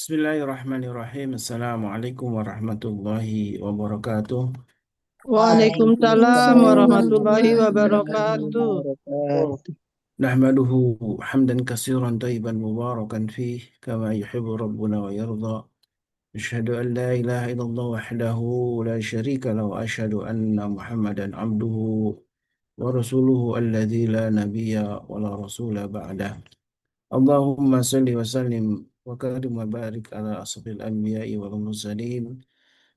Bismillahirrahmanirrahim. Assalamualaikum warahmatullahi wabarakatuh. Waalaikumsalam Waalaikumsalam warahmatullahi warahmatullahi wabarakatuh. wabarakatuh. Nahmaduhu hamdan kasiran tayyiban mubarakan fih kama yuhibbu rabbuna wa yarda. Asyhadu an la ilaha illallah wahdahu la syarika lahu wa asyhadu anna Muhammadan abduhu wa rasuluhu alladzi la nabiyya wa la rasula ba'dah. Allahumma salli wa sallim wa karim wa barik ala asril anbiya'i wal mursalin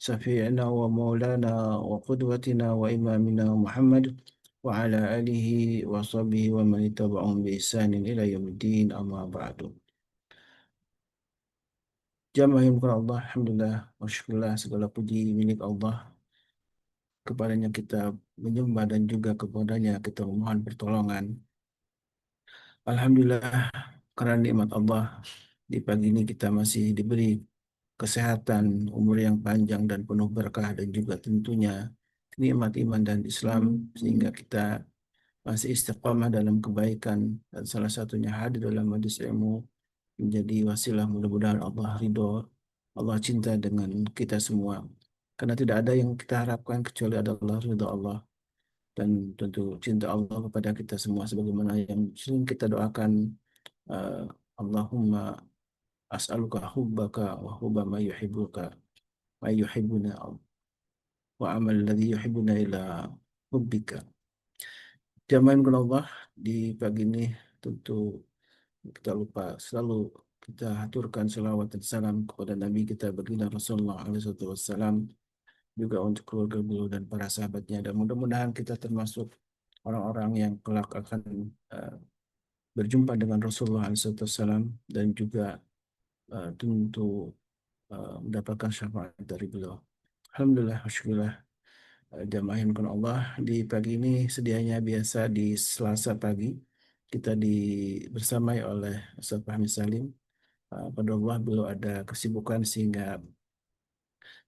سفيعنا ومولانا وقدوتنا وإمامنا محمد وعلى آله وصحبه ومن تبعهم بإحسان إلى يوم الدين أما بعد. Jamaah yang bukan Allah, Alhamdulillah, Wasyukurillah, segala puji milik Allah. Kepadanya kita menyembah dan juga kepadanya kita memohon pertolongan. Alhamdulillah, karena nikmat Allah, di pagi ini kita masih diberi kesehatan, umur yang panjang dan penuh berkah dan juga tentunya nikmat iman dan Islam sehingga kita masih istiqamah dalam kebaikan dan salah satunya hadir dalam majlis ilmu menjadi wasilah mudah-mudahan Allah ridho, Allah cinta dengan kita semua. Karena tidak ada yang kita harapkan kecuali adalah ridho Allah dan tentu cinta Allah kepada kita semua sebagaimana yang sering kita doakan eh, Allahumma as'aluka hubbaka wa hubba ma yuhibbuka wa yuhibbuna wa amal ladzi yuhibbuna ila hubbika. Jamaah Allah di pagi ini tentu kita lupa selalu kita haturkan selawat dan salam kepada Nabi kita baginda Rasulullah SAW juga untuk keluarga beliau dan para sahabatnya dan mudah-mudahan kita termasuk orang-orang yang kelak akan eh, berjumpa dengan Rasulullah SAW dan juga tentu mendapatkan syafaat dari beliau. Alhamdulillah, Alhamdulillah. Jamaah yang bukan Allah di pagi ini sedianya biasa di Selasa pagi kita bersamai oleh Ustaz Fahmi Salim. Pada Allah beliau ada kesibukan sehingga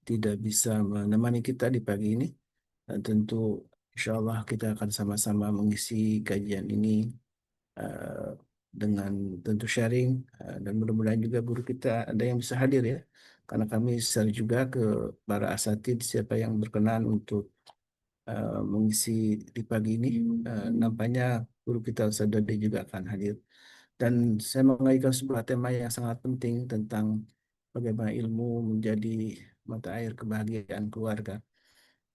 tidak bisa menemani kita di pagi ini. Dan tentu insya Allah kita akan sama-sama mengisi kajian ini eh, dengan tentu sharing dan mudah-mudahan juga guru kita ada yang bisa hadir ya. Karena kami share juga ke para asatid siapa yang berkenan untuk mengisi di pagi ini. Nampaknya guru kita Ustaz Dodi juga akan hadir. Dan saya mengajukan sebuah tema yang sangat penting tentang bagaimana ilmu menjadi mata air kebahagiaan keluarga.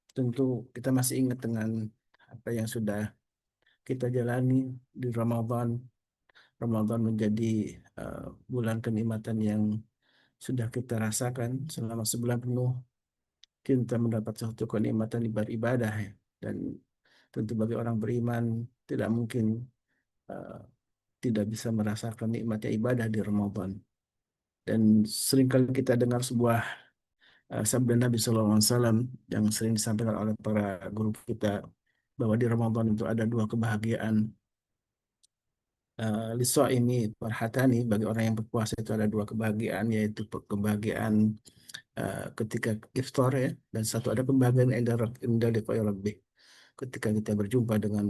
Tentu kita masih ingat dengan apa yang sudah kita jalani di Ramadan. Ramadan menjadi uh, bulan kenikmatan yang sudah kita rasakan selama sebulan penuh. Kita mendapat satu kenikmatan beribadah ya. Dan tentu bagi orang beriman tidak mungkin uh, tidak bisa merasakan nikmatnya ibadah di Ramadan. Dan seringkali kita dengar sebuah sabda Nabi SAW yang sering disampaikan oleh para guru kita bahwa di Ramadan itu ada dua kebahagiaan. Liso ini perhatani bagi orang yang berpuasa itu ada dua kebahagiaan yaitu kebahagiaan ketika iftar ya dan satu ada kebahagiaan inda liqa'i rabbih ketika kita berjumpa dengan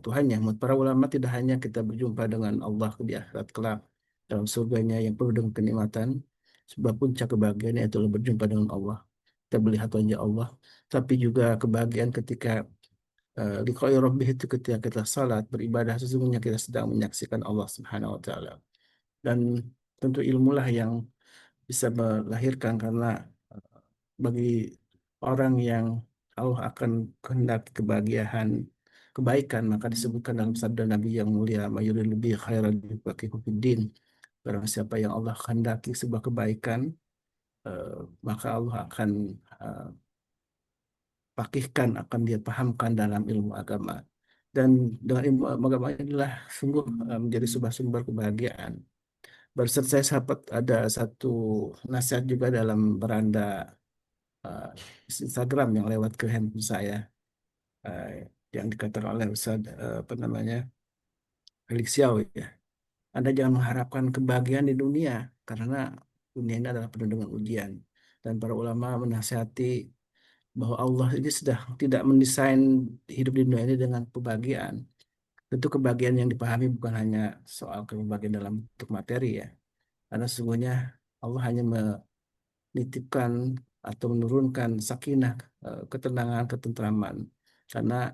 Tuhannya. Menurut para ulama tidak hanya kita berjumpa dengan Allah di akhirat kelak dalam surganya yang penuh dengan kenikmatan, sebab puncak kebahagiaannya itulah berjumpa dengan Allah. Kita melihat wajah Allah, tapi juga kebahagiaan ketika liqa'i rabbih itu ketika kita salat beribadah sesungguhnya kita sedang menyaksikan Allah Subhanahu wa taala. Dan tentu ilmulah yang bisa melahirkan karena bagi orang yang Allah akan kehendaki kebahagiaan, kebaikan, maka disebutkan dalam sabda Nabi yang mulia, "Mayuril lebih khairan yufaqihu fiddin." Barang siapa yang Allah kehendaki sebuah kebaikan, eh, maka Allah akan eh, pakihkan, akan dia pahamkan dalam ilmu agama. Dan dengan ilmu agama inilah sungguh menjadi sebuah sumber kebahagiaan. Baru saya sahabat ada satu nasihat juga dalam beranda eh, Instagram yang lewat ke handphone saya eh, yang dikatakan oleh Ustaz apa namanya Felix Xiao ya. Anda jangan mengharapkan kebahagiaan di dunia karena dunia ini adalah penuh dengan ujian dan para ulama menasihati bahwa Allah ini sudah tidak mendesain hidup di dunia ini dengan kebahagiaan. Tentu kebahagiaan yang dipahami bukan hanya soal kebahagiaan dalam bentuk materi ya. Karena sesungguhnya Allah hanya menitipkan atau menurunkan sakinah, ketenangan, ketentraman. Karena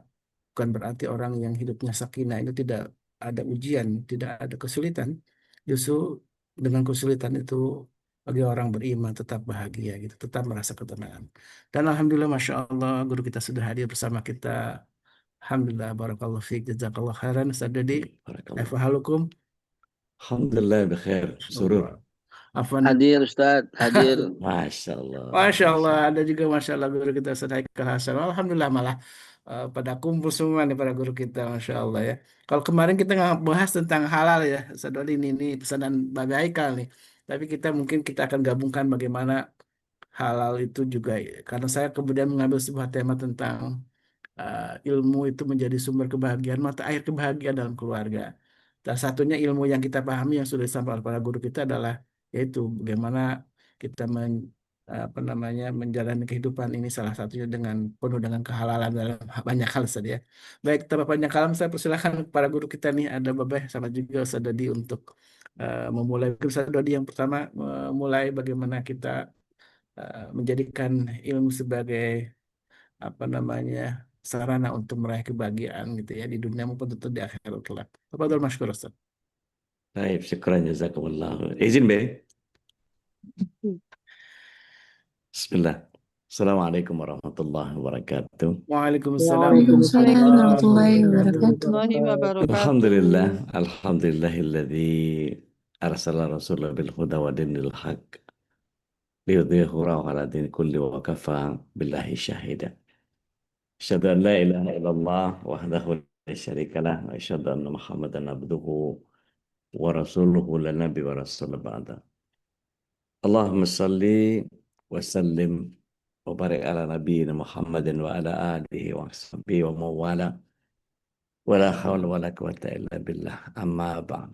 bukan berarti orang yang hidupnya sakinah itu tidak ada ujian, tidak ada kesulitan. Justru dengan kesulitan itu bagi orang beriman tetap bahagia gitu, tetap merasa ketenangan. Dan alhamdulillah, masya Allah, guru kita sudah hadir bersama kita. Alhamdulillah, barakallahu fiik, jazakallah khairan. Ustaz Dodi, Barakallah. halukum. Alhamdulillah bikhair, surur. Allah. Afwan. Hadir Ustadz, hadir. Masya Allah. Masya Allah, ada juga Masya Allah guru kita Ustaz Haikal Hasan. Alhamdulillah malah pada kumpul semua nih para guru kita, Masya Allah ya. Kalau kemarin kita nggak bahas tentang halal ya, Ustaz Dodi, ini pesanan Babe Haikal nih. Tapi kita akan gabungkan bagaimana halal itu juga ya. Karena saya kemudian mengambil sebuah tema tentang ilmu itu menjadi sumber kebahagiaan, mata air kebahagiaan dalam keluarga. Dan satunya ilmu yang kita pahami yang sudah disampaikan oleh para guru kita adalah yaitu bagaimana kita apa namanya menjalani kehidupan ini, salah satunya dengan penuh dengan kehalalan dalam banyak hal saja. Ya. Baik, tanpa banyak kalam saya persilahkan para guru kita nih, ada Babeh sama juga Ustaz Dodi untuk memulai. Ustaz Dodi yang pertama memulai bagaimana kita menjadikan ilmu sebagai apa namanya sarana untuk meraih kebahagiaan gitu ya di dunia maupun tentu di akhirat kelak. Tafadhol masykur Ustaz. Baik, syukran jazakumullah. Izin Be. Bismillah. Assalamualaikum warahmatullahi wabarakatuh. Waalaikumsalam Waalaikumsalam warahmatullahi wabarakatuh. warahmatullahi wabarakatuh. Alhamdulillah, alhamdulillahilladzi arsala rasulah bil huda wa dinil haq liyudhhirahu ala din kulli wa kafa billahi syahida. Asyhadu an la ilaha illallah wahdahu la syarika lah wa asyhadu anna Muhammadan abduhu wa rasuluhu la nabi wa rasul ba'da. Allahumma salli wa sallim wa barik ala nabiyina Muhammadin wa ala alihi wa sahbihi wa mawala wa la hawla wa la quwata illa billah amma ba'd.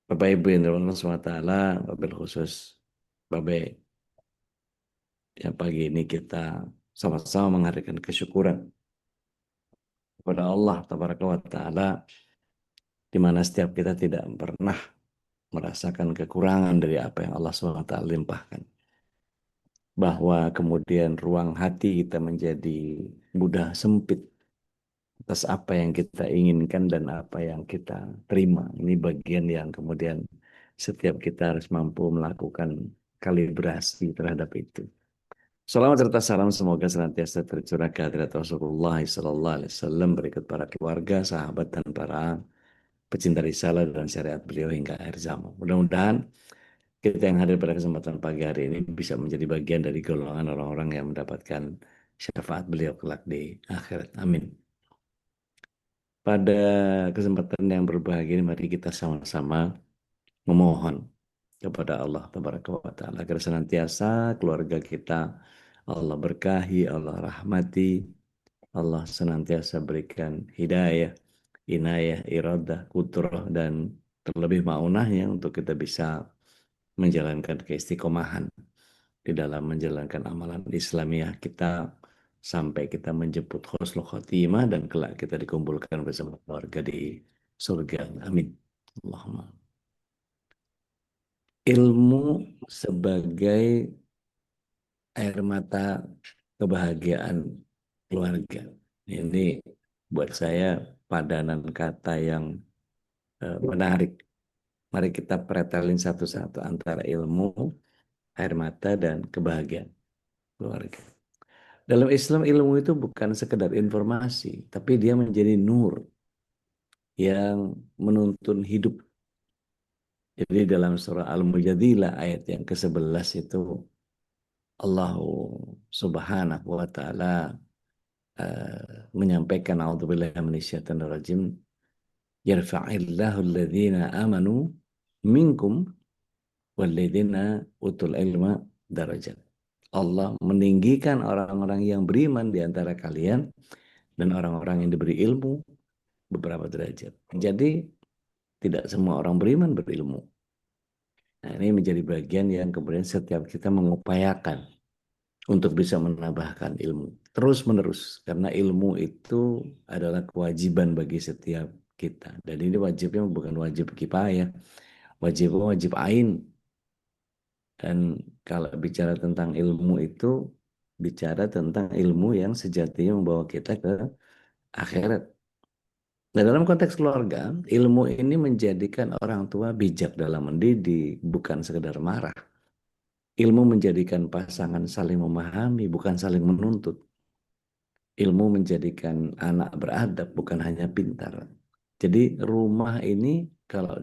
Bapak Ibu yang dirahmati Allah SWT, wabil khusus Bapak, yang pagi ini kita sama-sama menghadirkan kesyukuran kepada Allah Tabaraka wa Ta'ala, di mana setiap kita tidak pernah merasakan kekurangan dari apa yang Allah SWT limpahkan. Bahwa kemudian ruang hati kita menjadi mudah sempit atas apa yang kita inginkan dan apa yang kita terima. Ini bagian yang kemudian setiap kita harus mampu melakukan kalibrasi terhadap itu. Salawat serta salam semoga senantiasa tercurah ke hadirat Rasulullah SAW, berikut para keluarga, sahabat, dan para pecinta risalah dan syariat beliau hingga akhir zaman. Mudah-mudahan kita yang hadir pada kesempatan pagi hari ini bisa menjadi bagian dari golongan orang-orang yang mendapatkan syafaat beliau kelak di akhirat. Amin. Pada kesempatan yang berbahagia ini, mari kita sama-sama memohon kepada Allah Tabaraka wa Ta'ala agar senantiasa keluarga kita Allah berkahi, Allah rahmati, Allah senantiasa berikan hidayah, inayah, iradah, kudrah, dan terlebih maunahnya untuk kita bisa menjalankan keistiqomahan di dalam menjalankan amalan Islamiyah kita sampai kita menjemput husnul khotimah dan kelak kita dikumpulkan bersama keluarga di surga. Amin. Allahumma. Ilmu sebagai air mata kebahagiaan keluarga. Ini buat saya padanan kata yang menarik. Mari kita pretelin satu-satu antara ilmu, air mata, dan kebahagiaan keluarga. Dalam Islam, ilmu itu bukan sekedar informasi, tapi dia menjadi nur yang menuntun hidup. Jadi dalam surah Al-Mujadilah ayat yang ke-11 itu Allah Subhanahu wa Ta'ala menyampaikan a'udzubillahi minasyaitonir rajim, yarfa'illahu alladhina amanu minkum walladzina utul ilma darajat. Allah meninggikan orang-orang yang beriman di antara kalian dan orang-orang yang diberi ilmu beberapa derajat. Jadi tidak semua orang beriman berilmu. Nah, ini menjadi bagian yang kemudian setiap kita mengupayakan untuk bisa menambahkan ilmu terus-menerus, karena ilmu itu adalah kewajiban bagi setiap kita. Dan ini wajibnya bukan wajib kifayah, wajib ain. Dan kalau bicara tentang ilmu itu, bicara tentang ilmu yang sejatinya membawa kita ke akhirat. Nah, dalam konteks keluarga, ilmu ini menjadikan orang tua bijak dalam mendidik, bukan sekedar marah. Ilmu menjadikan pasangan saling memahami, bukan saling menuntut. Ilmu menjadikan anak beradab, bukan hanya pintar. Jadi rumah ini kalau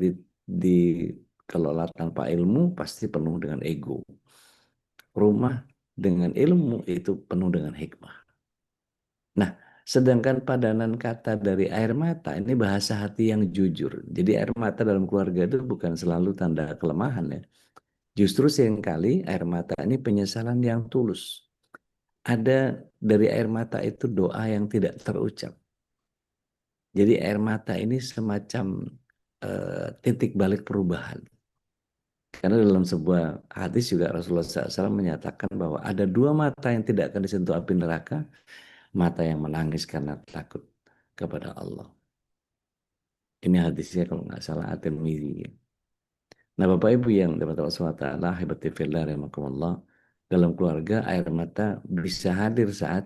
dikelola tanpa ilmu pasti penuh dengan ego. Rumah dengan ilmu itu penuh dengan hikmah. Nah, sedangkan padanan kata dari air mata ini bahasa hati yang jujur. Jadi air mata dalam keluarga itu bukan selalu tanda kelemahan ya. Justru seringkali air mata ini penyesalan yang tulus. Ada dari air mata itu doa yang tidak terucap. Jadi air mata ini semacam titik balik perubahan. Karena dalam sebuah hadis juga Rasulullah SAW menyatakan bahwa ada dua mata yang tidak akan disentuh api neraka, mata yang menangis karena takut kepada Allah. Ini hadisnya kalau nggak salah At-Tirmidzi. Nah, Bapak Ibu yang dapat Allah SWT, hebati fillah rahimakumullah, dalam keluarga air mata bisa hadir saat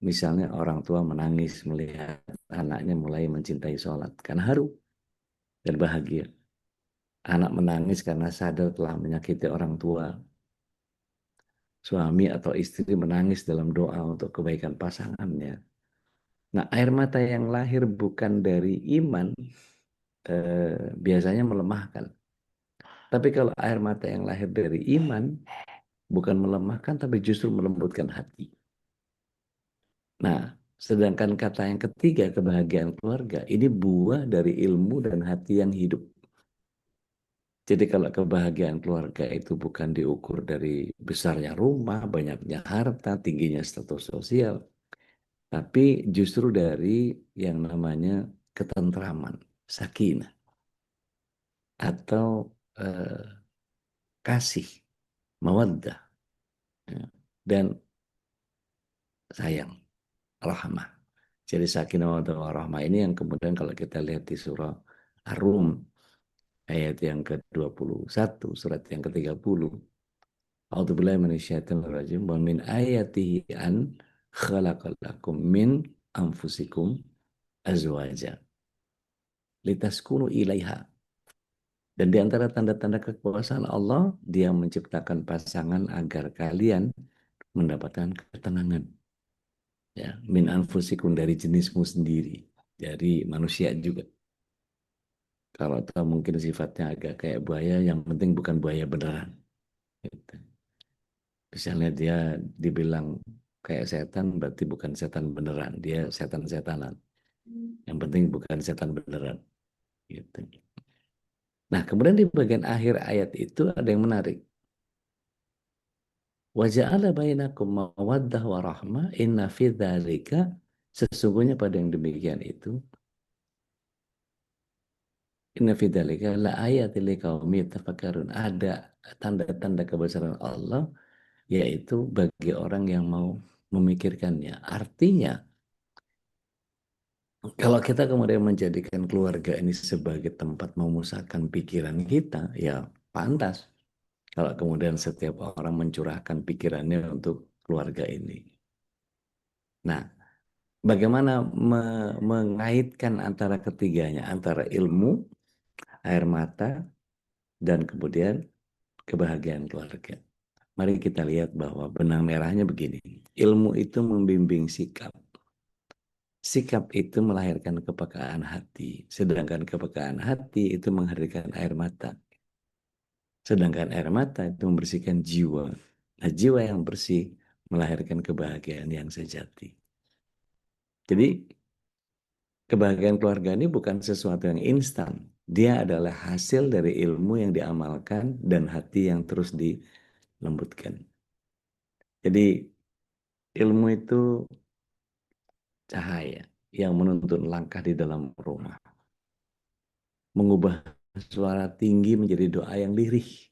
misalnya orang tua menangis melihat anaknya mulai mencintai sholat karena haru dan bahagia. Anak menangis karena sadar telah menyakiti orang tua. Suami atau istri menangis dalam doa untuk kebaikan pasangannya. Nah, air mata yang lahir bukan dari iman biasanya melemahkan. Tapi kalau air mata yang lahir dari iman bukan melemahkan tapi justru melembutkan hati. Nah, sedangkan kata yang ketiga, kebahagiaan keluarga, ini buah dari ilmu dan hati yang hidup. Jadi kalau kebahagiaan keluarga itu bukan diukur dari besarnya rumah, banyaknya harta, tingginya status sosial, tapi justru dari yang namanya ketentraman, sakinah, atau eh, kasih, mawaddah, ya, dan sayang, rahmah. Jadi sakinah mawaddah warahmah ini yang kemudian kalau kita lihat di surah Ar-Rum ayat yang ke-21, surat yang ke-30. A'udzubillahi minasyaitonir rajim. Wa min ayatihi an khalaqalakum min anfusikum azwaja litaskunu ilaiha. Dan di antara tanda-tanda kekuasaan Allah, Dia menciptakan pasangan agar kalian mendapatkan ketenangan. Ya, min anfusikum dari jenismu sendiri, dari manusia juga. Kalau tahu mungkin sifatnya agak kayak buaya, yang penting bukan buaya beneran. Gitu. Misalnya dia dibilang kayak setan, berarti bukan setan beneran, dia setan-setanan. Yang penting bukan setan beneran. Gitu. Nah, kemudian di bagian akhir ayat itu ada yang menarik. Wa ja'ala bainakum mawaddah wa rahmah inna fi dzalika, sesungguhnya pada yang demikian itu inna fi dzalika la ayatil liqaumi yatafakkarun, ada tanda-tanda kebesaran Allah yaitu bagi orang yang mau memikirkannya. Artinya kalau kita kemudian menjadikan keluarga ini sebagai tempat memusatkan pikiran kita, ya pantas kalau kemudian setiap orang mencurahkan pikirannya untuk keluarga ini. Nah, bagaimana mengaitkan antara ketiganya, antara ilmu, air mata, dan kemudian kebahagiaan keluarga. Mari kita lihat bahwa benang merahnya begini. Ilmu itu membimbing sikap. Sikap itu melahirkan kepekaan hati. Sedangkan kepekaan hati itu menghadirkan air mata. Sedangkan air mata itu membersihkan jiwa. Nah, jiwa yang bersih melahirkan kebahagiaan yang sejati. Jadi, kebahagiaan keluarga ini bukan sesuatu yang instan. Dia adalah hasil dari ilmu yang diamalkan dan hati yang terus dilembutkan. Jadi, ilmu itu cahaya yang menuntun langkah di dalam rumah. Mengubah suara tinggi menjadi doa yang lirih.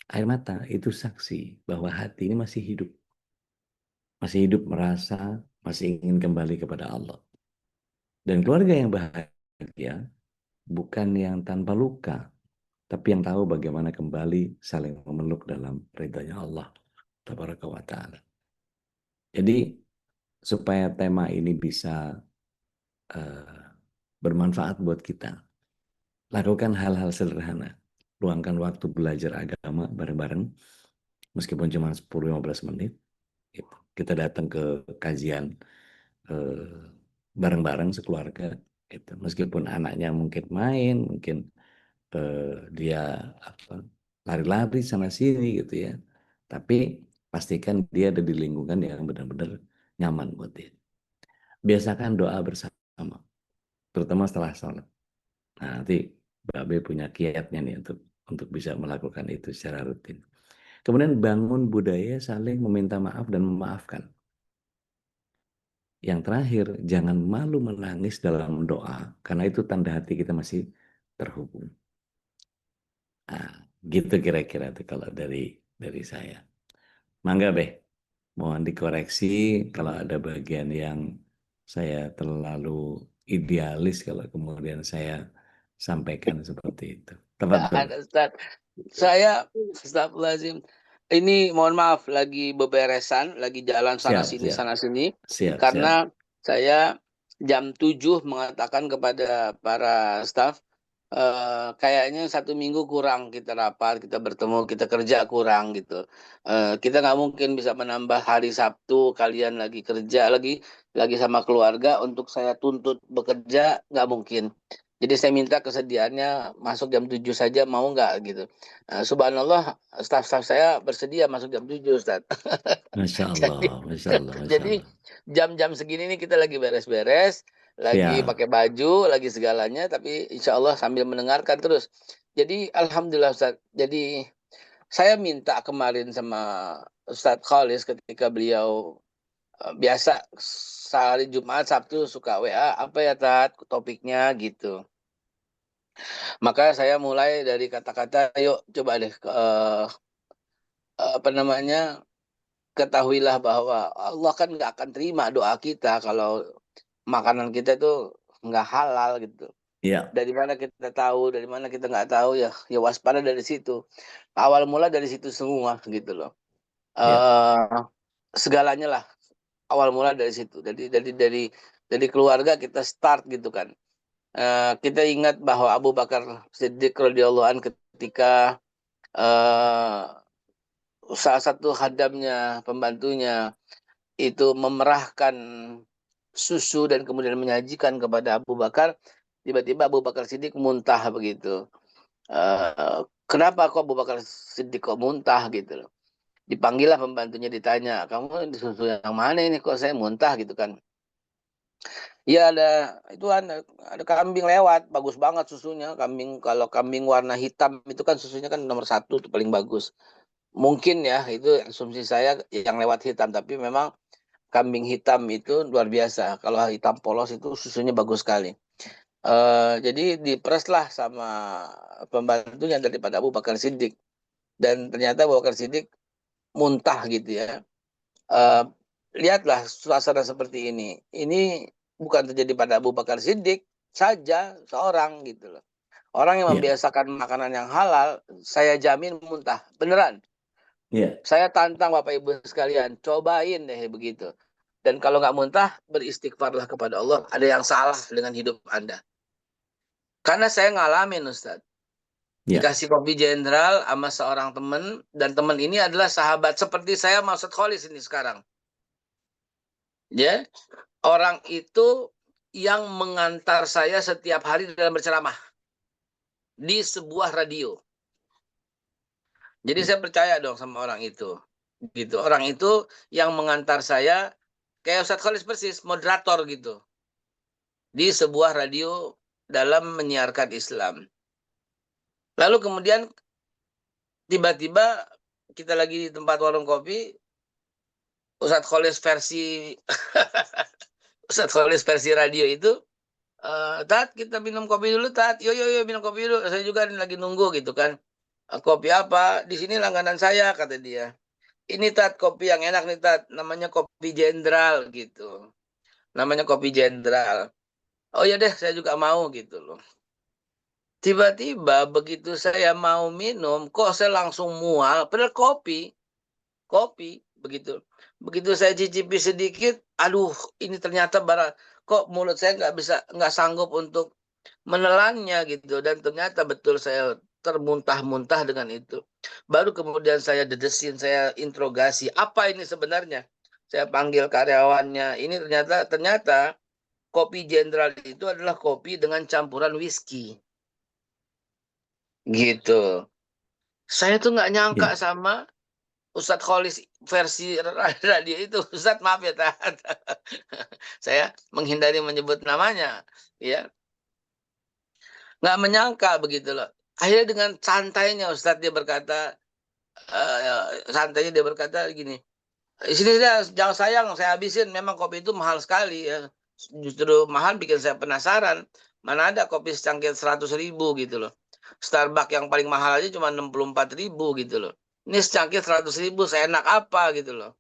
Air mata itu saksi bahwa hati ini masih hidup. Masih hidup merasa, masih ingin kembali kepada Allah. Dan keluarga yang bahagia bukan yang tanpa luka, tapi yang tahu bagaimana kembali saling memeluk dalam ridhonya Allah Tabaraka wa Ta'ala. Jadi supaya tema ini bisa eh, bermanfaat buat kita, lakukan hal-hal sederhana. Luangkan waktu belajar agama bareng-bareng, meskipun cuma 10-15 menit. Gitu. Kita datang ke kajian eh, bareng-bareng sekeluarga. Gitu. Meskipun anaknya mungkin main, mungkin dia lari-lari sana sini gitu ya. Tapi pastikan dia ada di lingkungan yang benar-benar nyaman buat dia. Biasakan doa bersama, terutama setelah sholat. Nah, nanti Mbak B punya kiatnya nih untuk bisa melakukan itu secara rutin. Kemudian bangun budaya saling meminta maaf dan memaafkan. Yang terakhir, jangan malu menangis dalam doa, karena itu tanda hati kita masih terhubung. Nah, gitu kira-kira tuh kalau dari saya. Mangga Beh, mohon dikoreksi kalau ada bagian yang saya terlalu idealis kalau kemudian saya sampaikan seperti itu. Nggak Tafadhol. ada, Ustaz. Saya, Astagfirullahaladzim, ini mohon maaf, lagi beberesan, lagi jalan sana Siap, sini, siap, sana sini, siap, siap. karena saya jam 7 mengatakan kepada para staf, kayaknya 1 minggu kurang kita rapat, kita bertemu, kita kerja kurang gitu. Kita nggak mungkin bisa menambah hari Sabtu, kalian lagi kerja, lagi sama keluarga, untuk saya tuntut bekerja, nggak mungkin. Jadi saya minta kesediaannya masuk jam 7 saja, mau nggak gitu. Subhanallah, staf-staf saya bersedia masuk jam 7, Ustaz. Masya Jadi, Allah, Masya Allah, Masya jadi Allah. jam-jam segini nih kita lagi beres-beres, lagi Siap. pakai baju, lagi segalanya, tapi insya Allah sambil mendengarkan terus. Jadi Alhamdulillah Ustaz. Jadi saya minta kemarin sama Ustadz Khalis ketika beliau biasa hari Jumat, Sabtu suka WA, apa ya Tat, topiknya gitu. Maka saya mulai dari kata-kata, yuk coba deh, apa namanya, ketahuilah bahwa Allah kan nggak akan terima doa kita kalau makanan kita itu nggak halal gitu. Ya, Dari mana kita tahu, dari mana kita nggak tahu, ya ya waspada dari situ. Awal mula dari situ semua gitu loh. ya, Eh Segalanya lah awal mula dari situ. Dari keluarga kita start gitu kan. Kita ingat bahwa Abu Bakar Siddiq radhiyallahu anhu ketika eh, salah satu hadamnya, pembantunya itu memerahkan susu dan kemudian menyajikan kepada Abu Bakar, tiba-tiba Abu Bakar Siddiq muntah begitu. Kenapa kok Abu Bakar Siddiq kok muntah gitu loh? Dipanggillah pembantunya, ditanya, kamu di susu yang mana ini kok saya muntah gitu kan? Iya ada kambing lewat, bagus banget susunya. Kambing, kalau kambing warna hitam itu kan susunya kan nomor satu tuh paling bagus. Mungkin ya itu asumsi saya yang lewat hitam, tapi memang kambing hitam itu luar biasa. Kalau hitam polos itu susunya bagus sekali. Jadi diperes lah sama pembantunya daripada Abu Bakar Siddiq. Dan ternyata Abu Bakar Siddiq muntah gitu ya. Eh, Lihatlah suasana seperti ini. Ini bukan terjadi pada Abu Bakar Siddiq saja, seorang gitu loh. Orang yang ya, membiasakan makanan yang halal, saya jamin muntah. Beneran. ya, Saya tantang Bapak Ibu sekalian, cobain deh begitu. Dan kalau nggak muntah, beristighfarlah kepada Allah. Ada yang salah dengan hidup Anda. Karena saya ngalamin, Ustadz. ya, Dikasih kopi jenderal sama seorang teman. Dan teman ini adalah sahabat seperti saya, Maksud Kholis ini sekarang. Ya, orang itu yang mengantar saya setiap hari dalam berceramah. Di sebuah radio. Jadi ya, saya percaya dong sama orang itu. Gitu. Orang itu yang mengantar saya, kayak Ustadz Khalis persis, moderator gitu. Di sebuah radio dalam menyiarkan Islam. Lalu kemudian tiba-tiba kita lagi di tempat warung kopi, Ustadz Khalis versi Ustadz Khalis versi radio itu, Tat kita minum kopi dulu Tat, yo minum kopi dulu, saya juga lagi nunggu gitu kan. Kopi apa? Di sini langganan saya kata dia. Ini Tat kopi yang enak nih Tat, namanya kopi jenderal gitu. Namanya kopi jenderal. Oh ya deh, saya juga mau gitu loh. Tiba-tiba begitu saya mau minum, kok saya langsung mual. Padahal kopi begitu. Begitu saya cicipi sedikit, aduh, ini ternyata kok mulut saya nggak sanggup untuk menelannya gitu. Dan ternyata betul saya termuntah-muntah dengan itu. Baru kemudian saya dedesin, saya interogasi, apa ini sebenarnya? Saya panggil karyawannya. Ini ternyata kopi Jenderal itu adalah kopi dengan campuran whisky. Gitu. Saya tuh nggak nyangka Ya. sama Ustadz Kholis versi radio itu. Ustadz maaf ya, Tat. Saya menghindari menyebut namanya. Ya, nggak menyangka begitu loh. Akhirnya dengan santainya Ustadz dia berkata, santainya dia berkata gini, sini jangan sayang, saya habisin. Memang kopi itu mahal sekali ya. Justru mahal bikin saya penasaran. Mana ada kopi secangkir 100.000 gitu loh. Starbucks yang paling mahal aja cuma 64.000 gitu loh. Ini secangkir 100.000, saya enak apa gitu loh.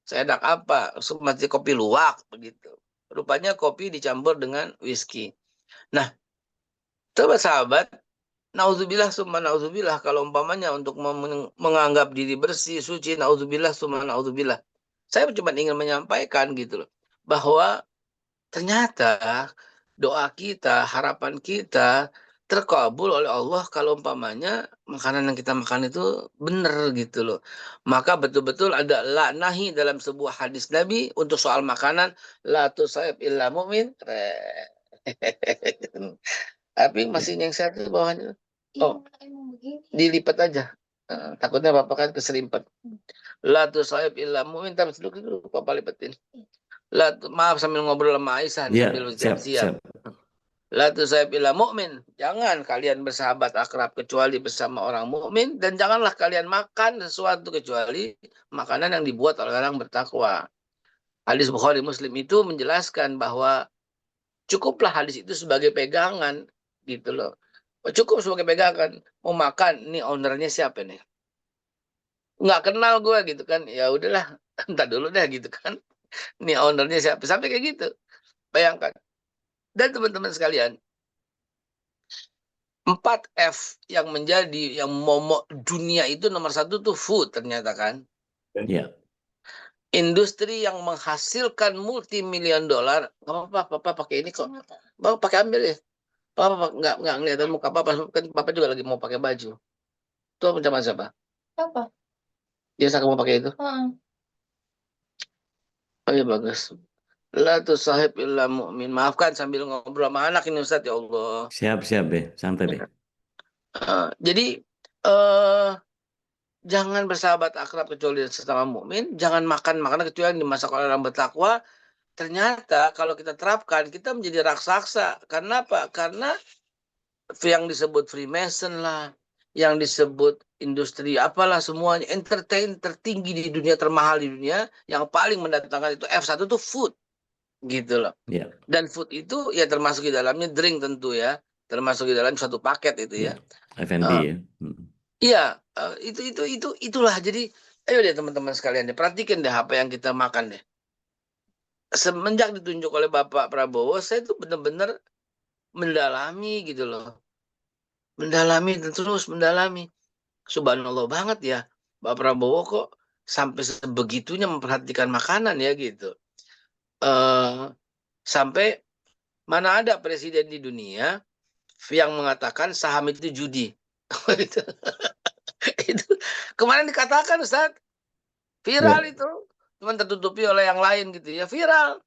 Saya enak apa? Seperti kopi luwak begitu. Rupanya kopi dicampur dengan whisky. Nah, sahabat, nauzubillah summa nauzubillah, kalau umpamanya untuk menganggap diri bersih, suci, nauzubillah summa nauzubillah. Saya cuma ingin menyampaikan gitu loh, bahwa ternyata doa kita, harapan kita terkabul oleh Allah kalau umpamanya makanan yang kita makan itu benar gitu loh. Maka betul-betul ada laknahi dalam sebuah hadis Nabi untuk soal makanan, la tusaib illa mu'min. Tapi masih yang satu bawahnya. Oh, dilipat aja. Takutnya Bapak kan keserimpet. La tusaib illa mu'min. Tapi dulu Bapak lipetin. Maaf sambil ngobrol sama Aisyah nih, Ya, sambil siap, siap. siap. La tusaib illa mu'min. Jangan kalian bersahabat akrab kecuali bersama orang mukmin, dan janganlah kalian makan sesuatu kecuali makanan yang dibuat oleh orang bertakwa. Hadis Bukhari Muslim itu menjelaskan bahwa cukuplah hadis itu sebagai pegangan gitu loh. Cukup sebagai pegangan. Mau makan, nih ownernya siapa nih? Nggak kenal gue gitu kan. Ya udahlah, entar dulu deh gitu kan. Nih ownernya siapa? Sampai kayak gitu. Bayangkan. Dan teman-teman sekalian, 4F yang menjadi yang momok dunia itu nomor satu tuh food ternyata kan. Ya. Industri yang menghasilkan multi-million dollar. Nggak apa-apa, Papa pakai ini kok. Bapak pakai ambil ya. Papa nggak ngeliatin muka Papa. Kan Papa juga lagi mau pakai baju. Tuh macam siapa? Apa? Biasa kamu pakai itu? Oh iya bagus. La tusahib illa mu'min. Maafkan sambil ngobrol sama anak ini Ustaz, ya Allah. Siap, siap, Be. Santai, Be. Jadi eh jangan bersahabat akrab kecuali sesama mukmin, jangan makan makanan kecuali yang dimasak oleh orang bertakwa. Ternyata kalau kita terapkan, kita menjadi raksasa. Karena apa? Karena yang disebut Freemason lah, yang disebut industri apalah, semuanya entertain tertinggi di dunia, termahal di dunia, yang paling mendatangkan itu F1 tuh food gitu loh. Ya. Dan food itu ya termasuk di dalamnya drink tentu ya, termasuk di dalam satu paket itu ya. F&B ya. Iya, itulah. Jadi ayo deh teman-teman sekalian deh, perhatikan deh apa yang kita makan deh. Semenjak ditunjuk oleh Bapak Prabowo, saya tuh benar-benar mendalami gitu loh. Mendalami dan terus mendalami. Subhanallah banget ya, Pak Prabowo kok sampai sebegitunya memperhatikan makanan ya gitu. Sampai mana ada presiden di dunia yang mengatakan saham itu judi. Itu kemarin dikatakan Ustaz, viral itu, cuman tertutupi oleh yang lain gitu ya, viral.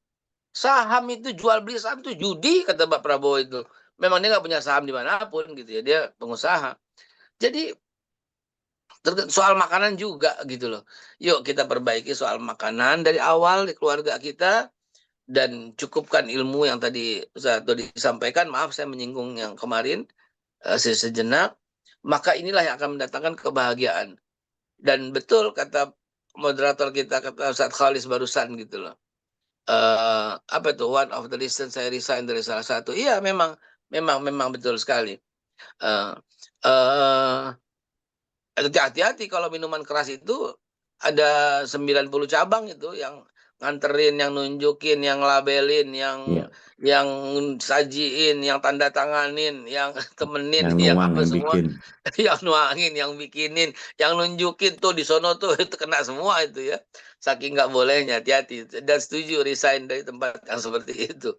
Saham itu jual beli saham itu judi, kata Pak Prabowo itu. Memang dia nggak punya saham dimanapun gitu ya, dia pengusaha. Jadi soal makanan juga gitu loh. Yuk kita perbaiki soal makanan dari awal di keluarga kita, dan cukupkan ilmu yang tadi disampaikan. Maaf saya menyinggung yang kemarin sejenak. Maka inilah yang akan mendatangkan kebahagiaan. Dan betul kata moderator kita, kata Ustadz Khalis barusan gitu loh. Apa itu, one of the reasons saya resign dari salah satu. Iya memang betul sekali. Hati-hati kalau minuman keras itu ada 90 cabang itu yang nganterin, yang nunjukin, yang labelin, Iya. yang sajiin, yang tanda tanganin, yang temenin, Yang yang nuang, apa yang semua, bikin. yang nuangin, yang bikinin, yang nunjukin tuh di sono tuh itu kena semua itu ya. Saking nggak bolehnya, hati-hati. Dan setuju resign dari tempat yang seperti itu.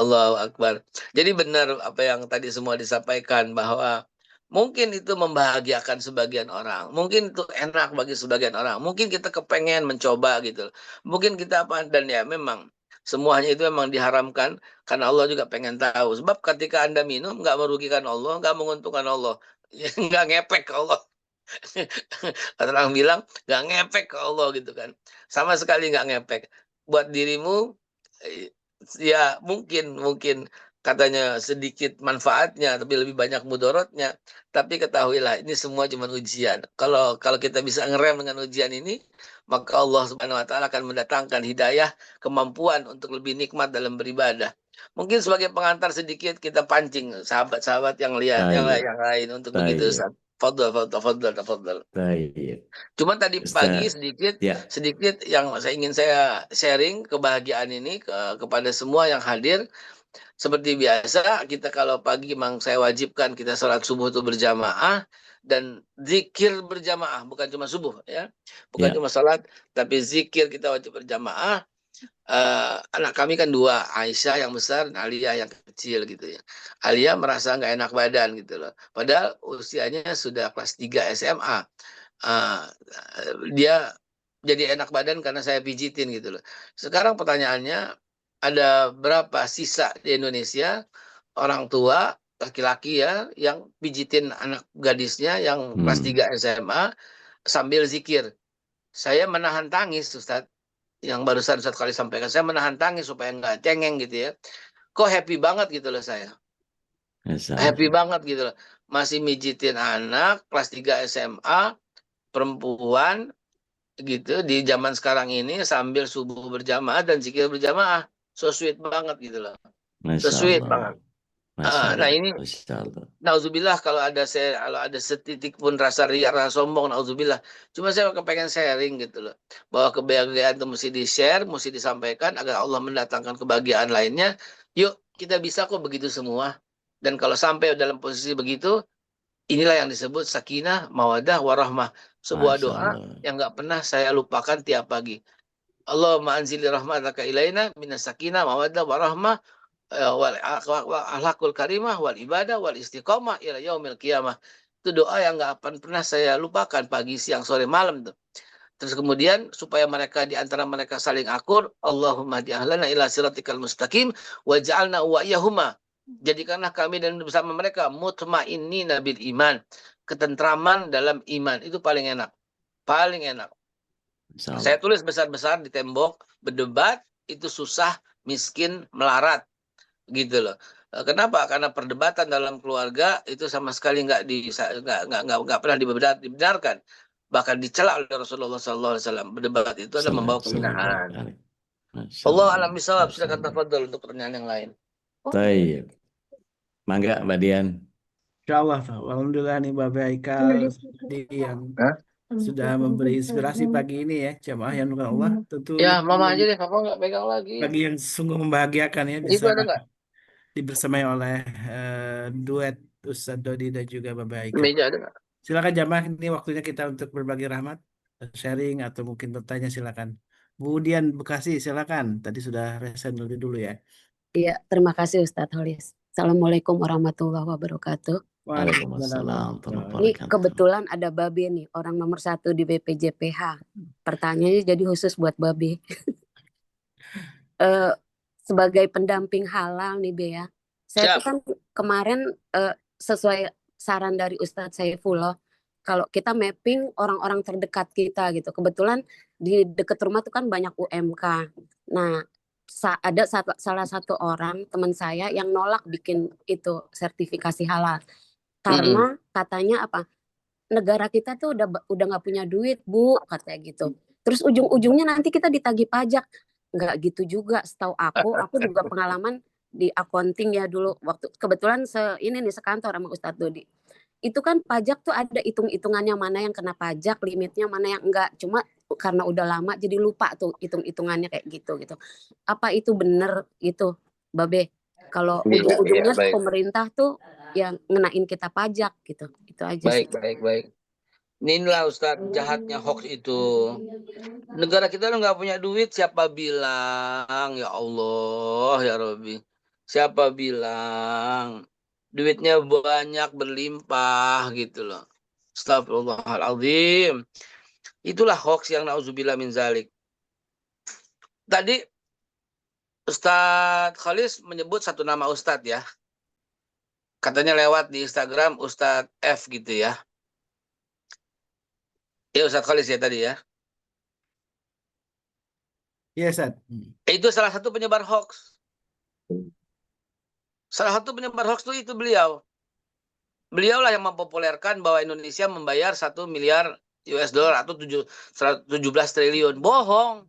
Allahu Akbar. Jadi benar apa yang tadi semua disampaikan bahwa mungkin itu membahagiakan sebagian orang, mungkin itu enak bagi sebagian orang, mungkin kita kepengen mencoba gitu. Mungkin kita apa dan ya memang semuanya itu memang diharamkan karena Allah juga pengen tahu. Sebab ketika Anda minum nggak merugikan Allah, nggak menguntungkan Allah, nggak ngepek ke Allah. Orang bilang nggak ngepek ke Allah gitu kan. Sama sekali nggak ngepek. Buat dirimu eh, ya mungkin katanya sedikit manfaatnya tapi lebih banyak mudorotnya. Tapi ketahuilah ini semua cuma ujian. Kalau kita bisa ngerem dengan ujian ini, maka Allah Subhanahu wa taala akan mendatangkan hidayah, kemampuan untuk lebih nikmat dalam beribadah. Mungkin sebagai pengantar sedikit kita pancing sahabat-sahabat yang lihat Tayyib, yang lain untuk begitu tayyib, Ustaz. Fadl, fadl, fadl, fadl. tayyib. Cuma tadi pagi Ustaz, ya, sedikit yang ingin saya sharing kebahagiaan ini kepada semua yang hadir. Seperti biasa, kita kalau pagi memang saya wajibkan kita sholat subuh itu berjamaah dan zikir berjamaah, bukan cuma subuh ya, bukan ya, cuma sholat, tapi zikir kita wajib berjamaah. Anak kami kan dua, Aisyah yang besar dan Aliyah yang kecil gitu ya. Aliyah merasa nggak enak badan gitu loh. Padahal usianya sudah kelas 3 SMA. Ah, dia jadi enak badan karena saya pijitin gitu loh. Sekarang pertanyaannya, ada berapa sisa di Indonesia orang tua laki-laki ya yang pijitin anak gadisnya yang kelas 3 SMA sambil zikir. Saya menahan tangis, Ustaz, yang barusan Ustaz kali sampaikan. Saya menahan tangis supaya nggak cengeng gitu ya. Kok happy banget gitu loh saya. Masya Happy Allah. banget gitu loh. Masih mijitin anak kelas 3 SMA perempuan gitu di zaman sekarang ini sambil subuh berjamaah dan zikir berjamaah. So sweet banget gitu loh. So Masya sweet Allah. banget. Masya Nah Allah. ini Masya Allah. nauzubillah kalau ada setitik pun rasa riak, rasa sombong, nauzubillah. Cuma saya kepengen sharing gitu loh. Bahwa kebahagiaan itu mesti di-share, mesti disampaikan agar Allah mendatangkan kebahagiaan lainnya. Yuk, kita bisa kok begitu semua. Dan kalau sampai dalam posisi begitu, inilah yang disebut sakinah, mawadah, warahmah. Sebuah Masya doa Allah. yang nggak pernah saya lupakan tiap pagi. Allahumma anzili rahmataka ilaina minas sakinah, mawadah, warahmah, wal akhlakul karimah, wal ibadah, wal istiqomah, ila yaumil qiyamah. Itu doa yang nggak akan pernah saya lupakan pagi, siang, sore, malam tuh. Terus kemudian supaya mereka di antara mereka saling akur, Allahumma di ahlana ila siratikal mustaqim waj'alna wa iyahuma. Jadikanlah kami dan bersama mereka mutmainnina bil iman. Ketentraman dalam iman itu paling enak. Paling enak. Masya Allah. Saya tulis besar-besar di tembok, berdebat itu susah, miskin, melarat gitu loh. Kenapa? Karena perdebatan dalam keluarga itu sama sekali nggak pernah dibenarkan, bahkan dicela oleh Rasulullah SAW. Berdebat itu adalah membawa Sallallahu kehinaan. alaihi. Masya Allah Allah. alam bisawab. Masya Silakan Allah. tafadhol untuk pertanyaan yang lain. Tayyib. Mangga, Mbak Dian. Insya Allah, Pak. Alhamdulillah nih Bapak Haikal di yang Hah? sudah memberi inspirasi pagi ini ya, jamaah yang bukan Allah. Tentu Ya, ini mama aja deh, papa nggak pegang lagi. pagi yang sungguh membahagiakan ya, Itu bisa ada nggak? dibersamai oleh duet Ustadz Dodi dan juga Bapak Haikal. Meja ada nggak? Silakan jamaah, ini waktunya kita untuk berbagi rahmat, sharing atau mungkin bertanya silakan. Bu Dian Bekasi silakan. Tadi sudah resen lebih dulu ya. Iya, terima kasih Ustadz Holis. Assalamualaikum warahmatullahi wabarakatuh. Waalaikumsalam. Ini kebetulan ada Babe nih, orang nomor 1 di BPJPH. Pertanyaannya jadi khusus buat Babe. Sebagai pendamping halal nih Be ya. Saya tuh kan kemarin sesuai saran dari Ustadz Saifullah, kalau kita mapping orang-orang terdekat kita gitu. Kebetulan di dekat rumah tuh kan banyak UMK. Nah, ada salah satu orang teman saya yang nolak bikin itu sertifikasi halal. Karena katanya apa? Negara kita tuh udah nggak punya duit, Bu, katanya gitu. Terus ujung-ujungnya nanti kita ditagih pajak. Nggak gitu juga, setahu aku juga pengalaman di accounting ya dulu, waktu kebetulan ini nih sekantor sama Ustadz Dodi. itu kan pajak tuh ada hitung-hitungannya, mana yang kena pajak, limitnya mana yang enggak. Cuma karena udah lama jadi lupa tuh hitung-hitungannya kayak gitu. Apa itu bener gitu, Babe? Kalau Iya, ujung-ujungnya baik. pemerintah tuh yang ngenain kita pajak gitu. Itu aja sih. Baik. Inilah Ustadz jahatnya hoax itu. Negara kita nggak punya duit, siapa bilang? Ya Allah, ya Rabbi. Siapa bilang? Duitnya banyak berlimpah gitu loh. Astagfirullahaladzim. Itulah hoax yang nauzubillah min zalik. Tadi Ustadz Khalis menyebut satu nama Ustadz ya. Katanya lewat di Instagram Ustadz F gitu ya. Ya Ustadz Khalis ya tadi ya. Iya, Ustaz. Itu salah satu penyebar hoax. Salah satu penyebar hoax itu beliau. Beliaulah yang mempopulerkan bahwa Indonesia membayar 1 miliar US dollar atau 17 triliun. Bohong.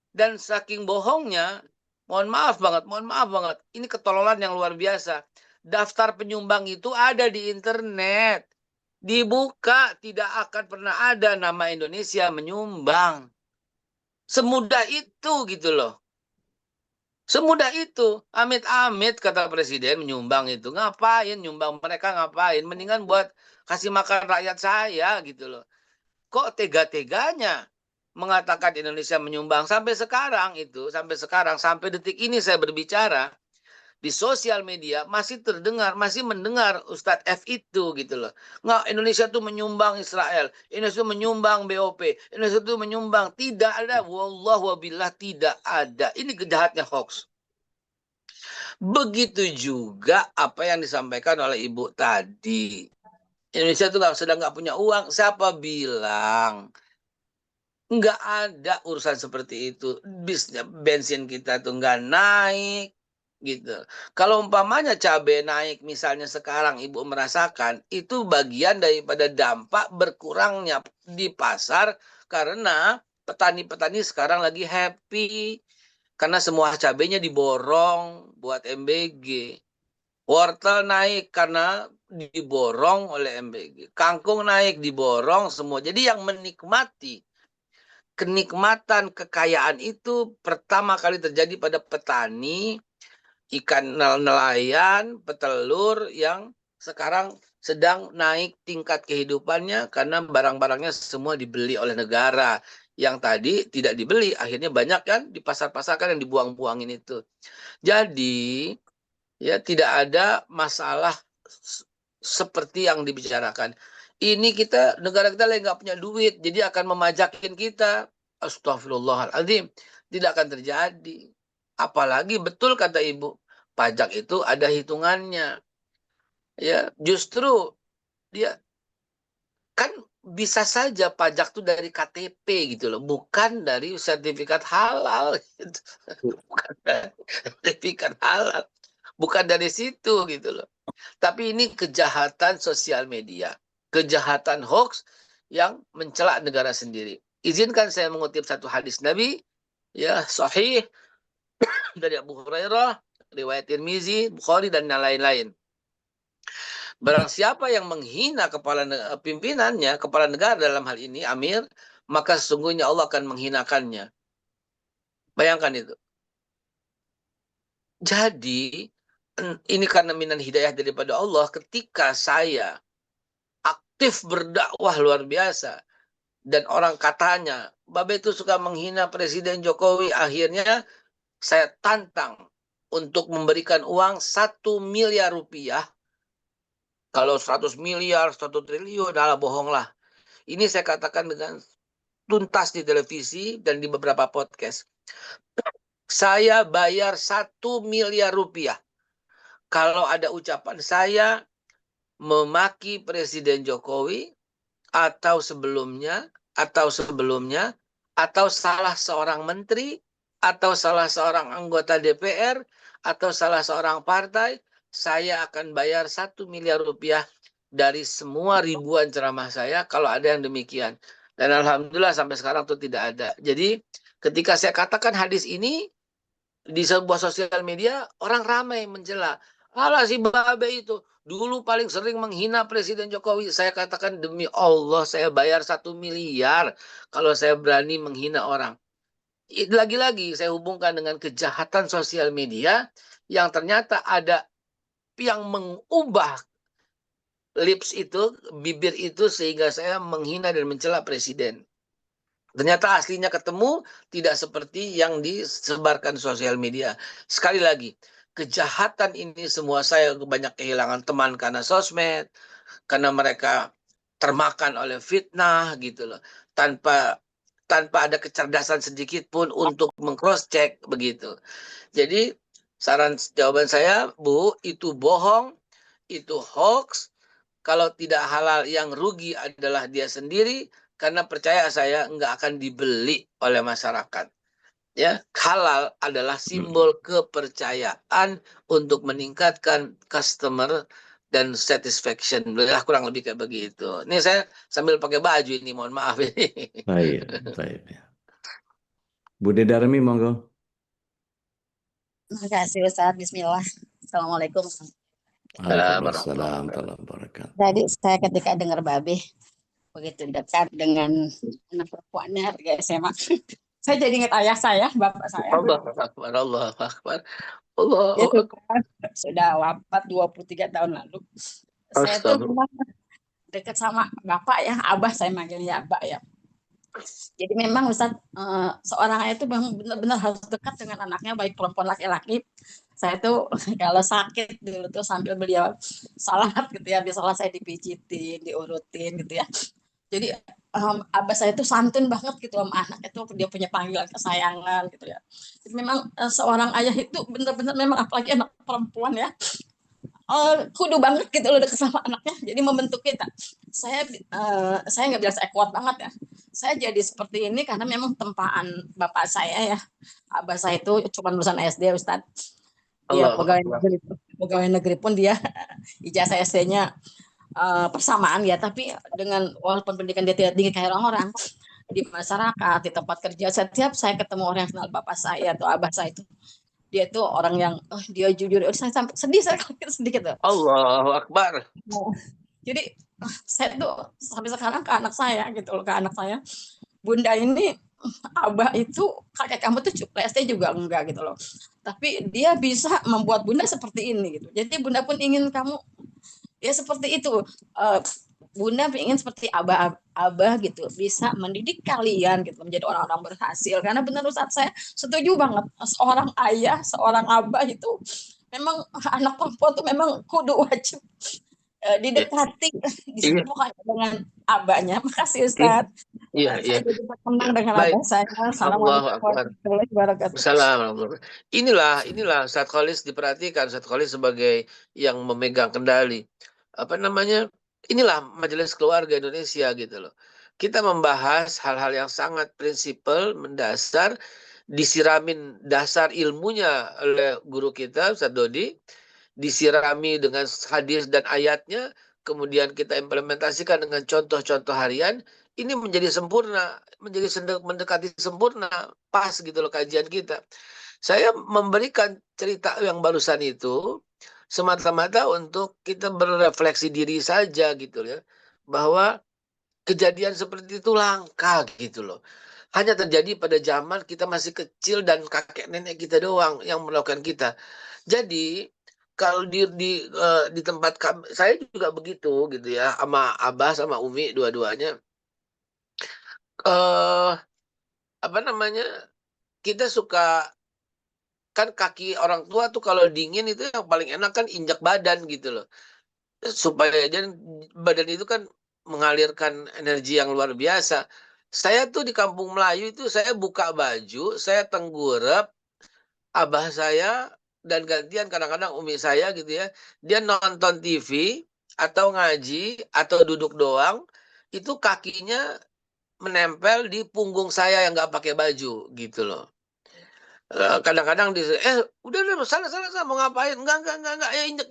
Dan saking bohongnya, mohon maaf banget. Ini ketololan yang luar biasa. Daftar penyumbang itu ada di internet. Dibuka, tidak akan pernah ada nama Indonesia menyumbang. Semudah itu gitu loh. Semudah itu. Amit-amit kata presiden menyumbang itu. Ngapain nyumbang, mereka ngapain? Mendingan buat kasih makan rakyat saya gitu loh. Kok tega-teganya mengatakan Indonesia menyumbang sampai sekarang itu, sampai detik ini saya berbicara di sosial media masih mendengar Ustadz F itu gitu loh. Nggak, Indonesia tuh menyumbang Israel, Indonesia tuh menyumbang BOP, Indonesia tuh menyumbang. Tidak ada, wallah wabillah tidak ada. Ini kejahatnya hoax. Begitu juga apa yang disampaikan oleh Ibu tadi. Indonesia tuh sedang nggak punya uang. Siapa bilang? Nggak ada urusan seperti itu. Bensin kita tuh nggak naik. Gitu. Kalau umpamanya cabai naik misalnya sekarang Ibu merasakan, itu bagian daripada dampak berkurangnya di pasar karena petani-petani sekarang lagi happy karena semua cabainya diborong buat MBG. Wortel naik karena diborong oleh MBG. Kangkung naik diborong semua. Jadi yang menikmati kenikmatan kekayaan itu pertama kali terjadi pada petani, ikan nelayan, petelur yang sekarang sedang naik tingkat kehidupannya karena barang-barangnya semua dibeli oleh negara. Yang tadi tidak dibeli, akhirnya banyak kan di pasar-pasar kan yang dibuang-buangin itu. Jadi ya tidak ada masalah seperti yang dibicarakan. Ini negara kita lagi nggak punya duit, jadi akan memajakin kita. Astagfirullahaladzim, tidak akan terjadi. Apalagi betul kata Ibu, pajak itu ada hitungannya. Ya, justru dia kan bisa saja pajak itu dari KTP gitu loh, bukan dari sertifikat halal. Gitu. Bukan dari sertifikat halal, bukan dari situ gitu loh. Tapi ini kejahatan sosial media, kejahatan hoax yang mencela negara sendiri. Izinkan saya mengutip satu hadis Nabi, ya sahih dari Abu Hurairah, riwayat Tirmizi, Bukhari dan lain-lain. Barang siapa yang menghina pimpinannya, kepala negara dalam hal ini, Amir, maka sesungguhnya Allah akan menghinakannya. Bayangkan itu. Jadi, ini karena minan hidayah daripada Allah, ketika saya aktif berdakwah luar biasa, dan orang katanya, Babe itu suka menghina Presiden Jokowi, akhirnya saya tantang untuk memberikan uang 1 miliar rupiah. Kalau 100 miliar, 1 triliun, adalah bohonglah. Ini saya katakan dengan tuntas di televisi dan di beberapa podcast. Saya bayar 1 miliar rupiah. Kalau ada ucapan saya memaki Presiden Jokowi atau sebelumnya, atau salah seorang menteri, atau salah seorang anggota DPR, atau salah seorang partai, saya akan bayar 1 miliar rupiah dari semua ribuan ceramah saya kalau ada yang demikian. Dan alhamdulillah sampai sekarang itu tidak ada. Jadi ketika saya katakan hadis ini di sebuah sosial media, orang ramai mencela. Alah si Babe itu dulu paling sering menghina Presiden Jokowi. Saya katakan demi Allah saya bayar 1 miliar kalau saya berani menghina orang. Lagi-lagi saya hubungkan dengan kejahatan sosial media yang ternyata ada yang mengubah lips itu, bibir itu sehingga saya menghina dan mencela presiden. Ternyata aslinya ketemu tidak seperti yang disebarkan sosial media. Sekali lagi, kejahatan ini semua saya banyak kehilangan teman karena sosmed, karena mereka termakan oleh fitnah gitu loh. Tanpa tanpa ada kecerdasan sedikit pun untuk mengcross check begitu. Jadi saran jawaban saya, Bu, itu bohong, itu hoax. Kalau tidak halal, yang rugi adalah dia sendiri, karena percaya saya nggak akan dibeli oleh masyarakat. Ya, halal adalah simbol kepercayaan untuk meningkatkan customer dan satisfaction. Ya, kurang lebih kayak begitu. Ini saya sambil pakai baju ini, mohon maaf ini. Baik, baik. Bude Darmi, monggo. Terima kasih Ustaz. Bismillah. Assalamualaikum. Waalaikumsalam warahmatullahi wabarakatuh. Tadi saya ketika dengar Babe begitu dekat dengan anak perempuannya harga SMA, saya jadi ingat ayah saya, bapak saya. Allah Akbar, Allah Akbar. Allah Dia Akbar. sudah wafat 23 tahun lalu. Saya tuh Astagfirullah. memang dekat sama bapak ya, abah saya manggilnya abah ya. Jadi memang Ustaz, seorang ayah itu memang benar-benar harus dekat dengan anaknya, baik perempuan laki-laki. Saya tuh kalau sakit dulu tuh sambil beliau salat gitu ya, biasalah saya dipijitin, diurutin gitu ya. Jadi abah saya tuh santun banget gitu sama anak itu, dia punya panggilan kesayangan gitu ya. Jadi memang seorang ayah itu benar-benar memang apalagi anak perempuan ya, kudu banget gitu loh deket sama anaknya, jadi membentuk kita. Saya nggak bilang saya kuat banget ya, saya jadi seperti ini karena memang tempaan bapak saya ya. Abah saya itu cuma lulusan SD Ustadz, dia pegawai negeri pun dia ijazah SD-nya persamaan ya, tapi dengan walaupun pendidikan dia tidak tinggi kayak orang-orang di masyarakat, di tempat kerja, setiap saya ketemu orang yang kenal bapak saya atau abah saya itu, dia tuh orang yang dia jujur. Saya sampai sedih, saya sedikit tuh. Allahu Akbar. Jadi saya tuh sampai sekarang ke anak saya gitu loh, ke anak saya, Bunda ini, Abah itu kakek kamu tuh SD juga enggak gitu loh, tapi dia bisa membuat Bunda seperti ini gitu. Jadi Bunda pun ingin kamu ya seperti itu. Bunda ingin seperti abah gitu, bisa mendidik kalian gitu menjadi orang-orang berhasil. Karena benar Ustaz, saya setuju banget, seorang ayah, seorang abah itu memang anak perempuan tuh memang kudu wajib didekati, disembuhkan dengan abahnya. Makasih Ustaz. Iya. Saya jadi berteman dengan abah saya. Assalamualaikum warahmatullahi wabarakatuh. Assalamualaikum. Inilah Ustadz Khalis, diperhatikan Ustadz Khalis sebagai yang memegang kendali. Apa namanya? Inilah majelis keluarga Indonesia gitu loh. Kita membahas hal-hal yang sangat prinsipal, mendasar, disiramin dasar ilmunya oleh guru kita Ustadz Dodi, disirami dengan hadis dan ayatnya, kemudian kita implementasikan dengan contoh-contoh harian, ini menjadi sempurna, menjadi mendekati sempurna, pas gitu loh kajian kita. Saya memberikan cerita yang barusan itu semata-mata untuk kita berefleksi diri saja gitu ya, bahwa kejadian seperti itu langka gitu loh. Hanya terjadi pada zaman kita masih kecil dan kakek nenek kita doang yang melakukan kita. Jadi kalau di tempat kami, saya juga begitu gitu ya, sama Abah sama Umi dua-duanya. Apa namanya? Kita suka, kan kaki orang tua tuh kalau dingin itu yang paling enak kan injak badan gitu loh. Supaya aja badan itu kan mengalirkan energi yang luar biasa. Saya tuh di kampung Melayu itu saya buka baju, saya tenggurap, abah saya dan gantian kadang-kadang umi saya gitu ya. Dia nonton TV atau ngaji atau duduk doang, itu kakinya menempel di punggung saya yang nggak pakai baju gitu loh. Kadang-kadang udah sana mau ngapain? Enggak, ya injek.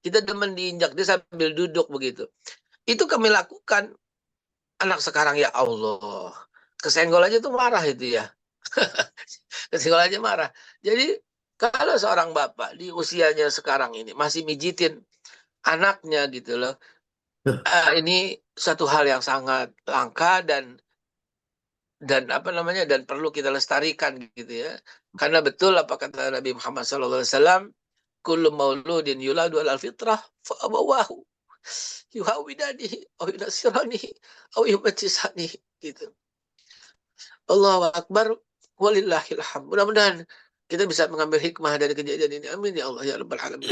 Kita demen diinjak, dia sambil duduk begitu. Itu kami lakukan. Anak sekarang ya Allah, kesenggol aja tuh marah itu ya. Kesenggol aja marah. Jadi Kalau seorang bapak di usianya sekarang ini masih mijitin anaknya gitu loh, ini satu hal yang sangat langka dan apa namanya, dan perlu kita lestarikan gitu ya. Karena betul apa kata Nabi Muhammad SAW, kullu mauludin yuladu alal fitrah fa abawahu yuhawidanihi aw yunasiranihi aw yumajjisanihi gitu. Allahu Akbar, walillahil hamd. Mudah-mudahan kita bisa mengambil hikmah dari kejadian ini. Amin ya Allah ya rabbal alamin.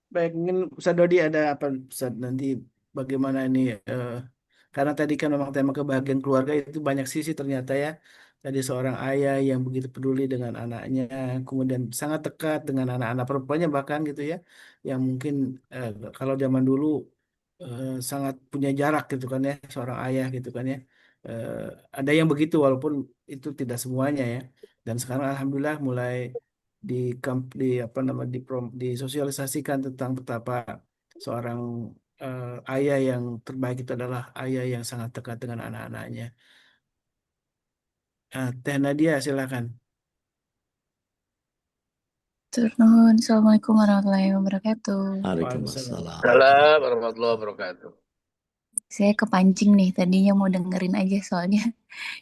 Baik, mungkin Ustaz Dodi ada apa Ustaz nanti bagaimana ini karena tadi kan memang tema kebahagiaan keluarga itu banyak sisi ternyata ya. Tadi seorang ayah yang begitu peduli dengan anaknya, kemudian sangat dekat dengan anak-anak perempuannya bahkan gitu ya, yang mungkin kalau zaman dulu sangat punya jarak gitu kan ya, seorang ayah gitu kan ya. Eh, ada yang begitu walaupun itu tidak semuanya ya. Dan sekarang alhamdulillah mulai di apa nama disosialisasikan tentang betapa seorang ayah yang terbaik itu adalah ayah yang sangat dekat dengan anak-anaknya. Teh Nadia silakan. Turun. Assalamualaikum warahmatullahi wabarakatuh. Waalaikumsalam. Salam warahmatullahi wabarakatuh. Saya kepancing nih, tadinya mau dengerin aja soalnya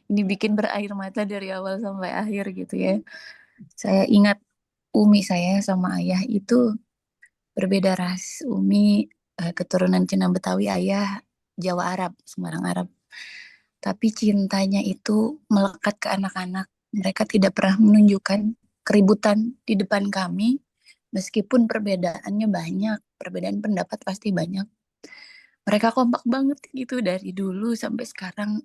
ini bikin berair mata dari awal sampai akhir gitu ya. Saya ingat Umi saya sama ayah itu berbeda ras. Umi keturunan Cina Betawi, ayah Jawa Arab, Semarang Arab. Tapi cintanya itu melekat ke anak-anak. Mereka tidak pernah menunjukkan keributan di depan kami, meskipun perbedaannya banyak, perbedaan pendapat pasti banyak. Mereka kompak banget gitu dari dulu sampai sekarang.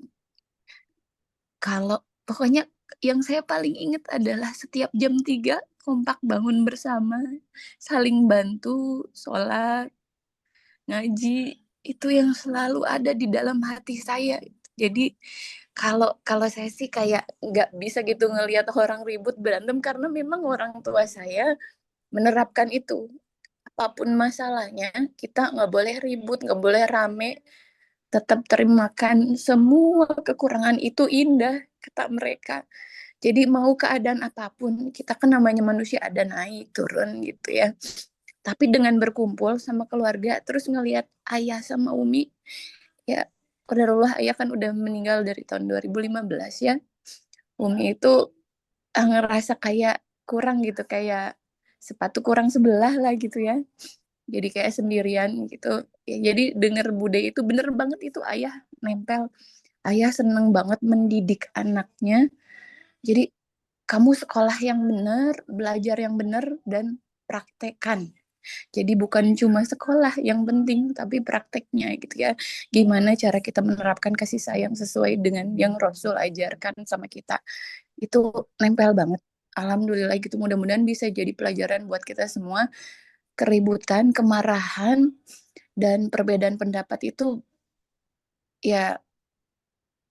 Kalau pokoknya yang saya paling ingat adalah setiap jam 3 kompak bangun bersama, saling bantu, sholat, ngaji, itu yang selalu ada di dalam hati saya. Jadi kalau kalau saya sih kayak nggak bisa gitu ngelihat orang ribut berantem, karena memang orang tua saya menerapkan itu. Apapun masalahnya, kita nggak boleh ribut, nggak boleh rame, tetap terimakan semua kekurangan itu indah, kata mereka. Jadi mau keadaan apapun, kita kan namanya manusia ada naik turun gitu ya. Tapi dengan berkumpul sama keluarga, terus ngelihat ayah sama Umi, ya qadarullah, ayah kan udah meninggal dari tahun 2015 ya. Umi itu ngerasa kayak kurang gitu, kayak sepatu kurang sebelah lah gitu ya. Jadi kayak sendirian gitu. Ya, jadi denger bude itu bener banget, itu ayah nempel. Ayah seneng banget mendidik anaknya. Jadi kamu sekolah yang bener, belajar yang bener, dan praktekkan. Jadi bukan cuma sekolah yang penting, tapi prakteknya gitu ya. Gimana cara kita menerapkan kasih sayang sesuai dengan yang Rasul ajarkan sama kita. Itu nempel banget. Alhamdulillah gitu, mudah-mudahan bisa jadi pelajaran buat kita semua. Keributan, kemarahan, dan perbedaan pendapat itu ya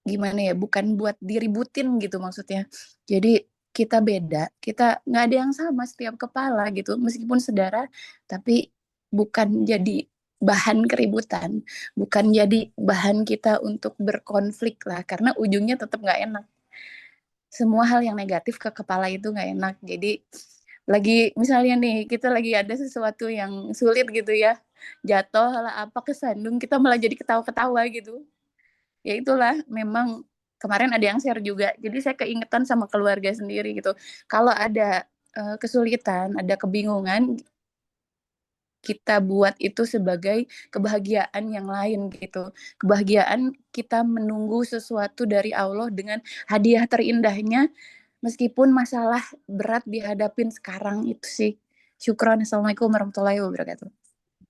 gimana ya, bukan buat diributin gitu maksudnya. Jadi kita beda, kita nggak ada yang sama setiap kepala gitu, meskipun saudara, tapi bukan jadi bahan keributan, bukan jadi bahan kita untuk berkonflik lah, karena ujungnya tetap nggak enak. Semua hal yang negatif ke kepala itu nggak enak. Jadi lagi misalnya nih kita lagi ada sesuatu yang sulit gitu ya, jatuh lah apa kesandung, kita malah jadi ketawa-ketawa gitu. Ya itulah, memang kemarin ada yang share juga, jadi saya keingetan sama keluarga sendiri gitu, kalau ada kesulitan, ada kebingungan, kita buat itu sebagai kebahagiaan yang lain gitu. Kebahagiaan kita menunggu sesuatu dari Allah dengan hadiah terindahnya, meskipun masalah berat dihadapin sekarang itu sih. Syukron. Assalamualaikum warahmatullahi wabarakatuh.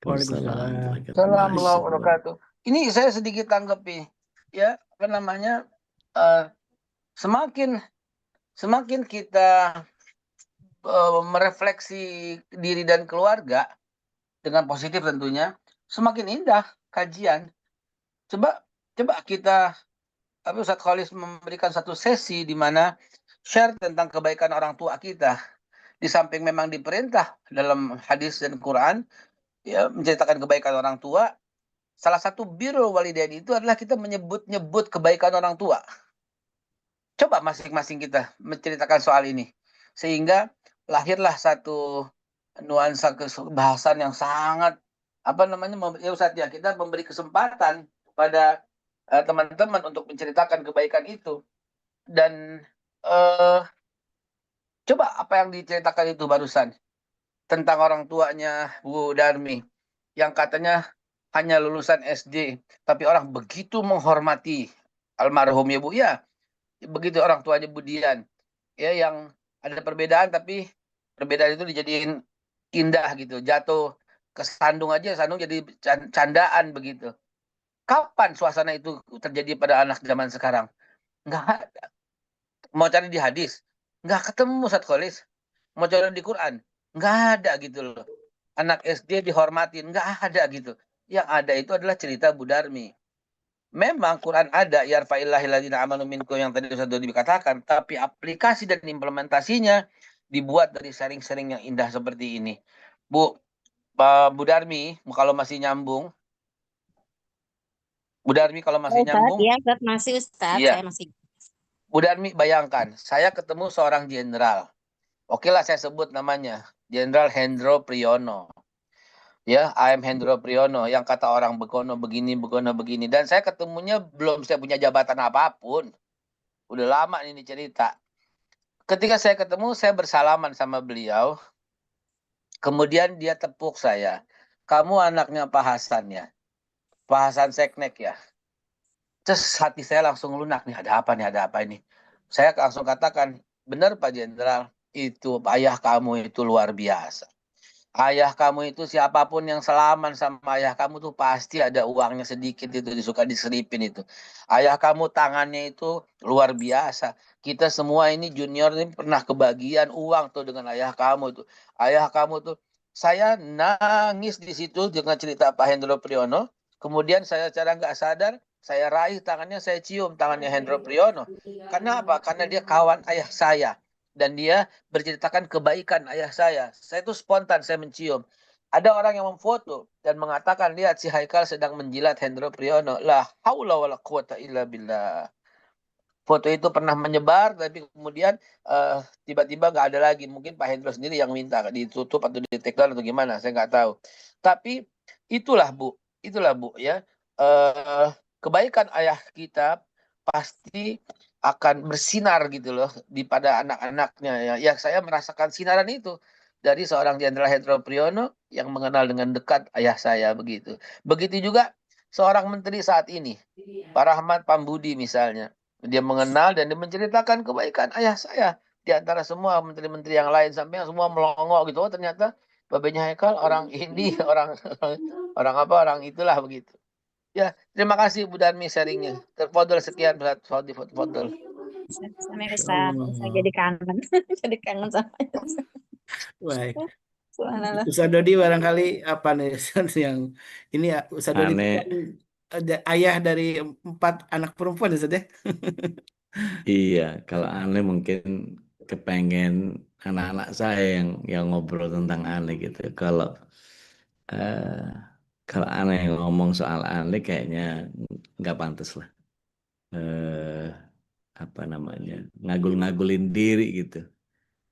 Waalaikumsalam. Salam warahmatullahi wabarakatuh. Ini saya sedikit tanggapi ya, apa namanya, semakin kita merefleksi diri dan keluarga dengan positif tentunya, semakin indah kajian. Coba kita, Ustadz Khalis memberikan satu sesi di mana share tentang kebaikan orang tua kita. Di samping memang diperintah dalam hadis dan Quran ya menceritakan kebaikan orang tua, salah satu birrul walidain itu adalah kita menyebut-nyebut kebaikan orang tua. Coba masing-masing kita menceritakan soal ini. Sehingga lahirlah satu nuansa kebahasan yang sangat ya Ustadz ya, kita memberi kesempatan kepada teman-teman untuk menceritakan kebaikan itu. Dan coba apa yang diceritakan itu barusan tentang orang tuanya Bu Darmi yang katanya hanya lulusan SD, tapi orang begitu menghormati almarhum ya Bu ya. Begitu orang tuanya Bu Dian ya, yang ada perbedaan tapi perbedaan itu dijadiin indah gitu. Jatuh ke sandung aja, sandung jadi candaan begitu. Kapan suasana itu terjadi pada anak zaman sekarang? Nggak ada. Mau cari di hadis, nggak ketemu Ustadz Kholis. Mau cari di Quran, nggak ada gitu loh. Anak SD dihormatin, nggak ada gitu. Yang ada itu adalah cerita Bu Darmi. Memang Quran ada, yarfa'illahil amanu minkum yang tadi Ustadz Dodi katakan, tapi aplikasi dan implementasinya dibuat dari sharing-sharing yang indah seperti ini. Bu Darmi, kalau masih nyambung, Bu Darmi kalau masih nyambung, Iya, Ustaz, masih Ustaz, iya. saya masih. Bu Darmi bayangkan, saya ketemu seorang jenderal. Oke lah saya sebut namanya, Jenderal Hendro Priyono. Ya, I'm Hendro Priyono, yang kata orang Begono begini, dan saya ketemunya belum saya punya jabatan apapun. Udah lama ini cerita. Ketika saya ketemu, saya bersalaman sama beliau. Kemudian dia tepuk saya. Kamu anaknya Pak Hasan ya? Pak Hasan Seknek ya? Terus hati saya langsung lunak nih, ada apa ini? Saya langsung katakan, benar Pak Jenderal, itu ayah kamu itu luar biasa. Ayah kamu itu siapapun yang selaman sama ayah kamu tuh pasti ada uangnya sedikit itu disuka diselipin itu. Ayah kamu tangannya itu luar biasa. Kita semua ini junior ini pernah kebagian uang tuh dengan ayah kamu itu. Ayah kamu tuh, saya nangis di situ dengan cerita Pak Hendro Priyono. Kemudian saya secara nggak sadar saya raih tangannya, saya cium tangannya Hendro Priyono. Karena apa? Karena dia kawan ayah saya dan dia berceritakan kebaikan ayah saya. Saya itu spontan, saya mencium. Ada orang yang memfoto dan mengatakan, lihat si Haikal sedang menjilat Hendro Priyono. La haula wala quwata illa billah. Foto itu pernah menyebar, tapi kemudian tiba-tiba nggak ada lagi. Mungkin Pak Hendro sendiri yang minta ditutup atau di take down atau gimana, saya nggak tahu. Tapi itulah Bu ya. Kebaikan ayah kita pasti akan bersinar gitu loh pada anak-anaknya ya. Ya saya merasakan sinaran itu dari seorang Jenderal Hendro Priyono yang mengenal dengan dekat ayah saya begitu. Begitu juga seorang menteri saat ini, Pak Rahmat Pambudi misalnya. Dia mengenal dan dia menceritakan kebaikan ayah saya di antara semua menteri-menteri yang lain sampai yang semua melongo gitu. Oh ternyata babenya Haikal orang ini, orang itulah begitu. Ya, terima kasih Bu Darmi sharingnya. Terfodol sekian Ustaz Fodol. Sama Masya Ustaz, saya Allah. jadi kangen. Jadi kangen sama Baik. Subhanallah. Ustaz Dodi barangkali apa nih Ustaz, yang ini ya, Ustaz Dodi itu Aneh, kan ayah dari 4 anak perempuan Ustaz ya. iya. Kalau aneh mungkin kepengen anak-anak saya yang ngobrol tentang aneh gitu. Eh, kalau aneh ngomong soal aneh kayaknya nggak pantas lah. Eh, apa namanya? Ngagul-ngagulin diri gitu.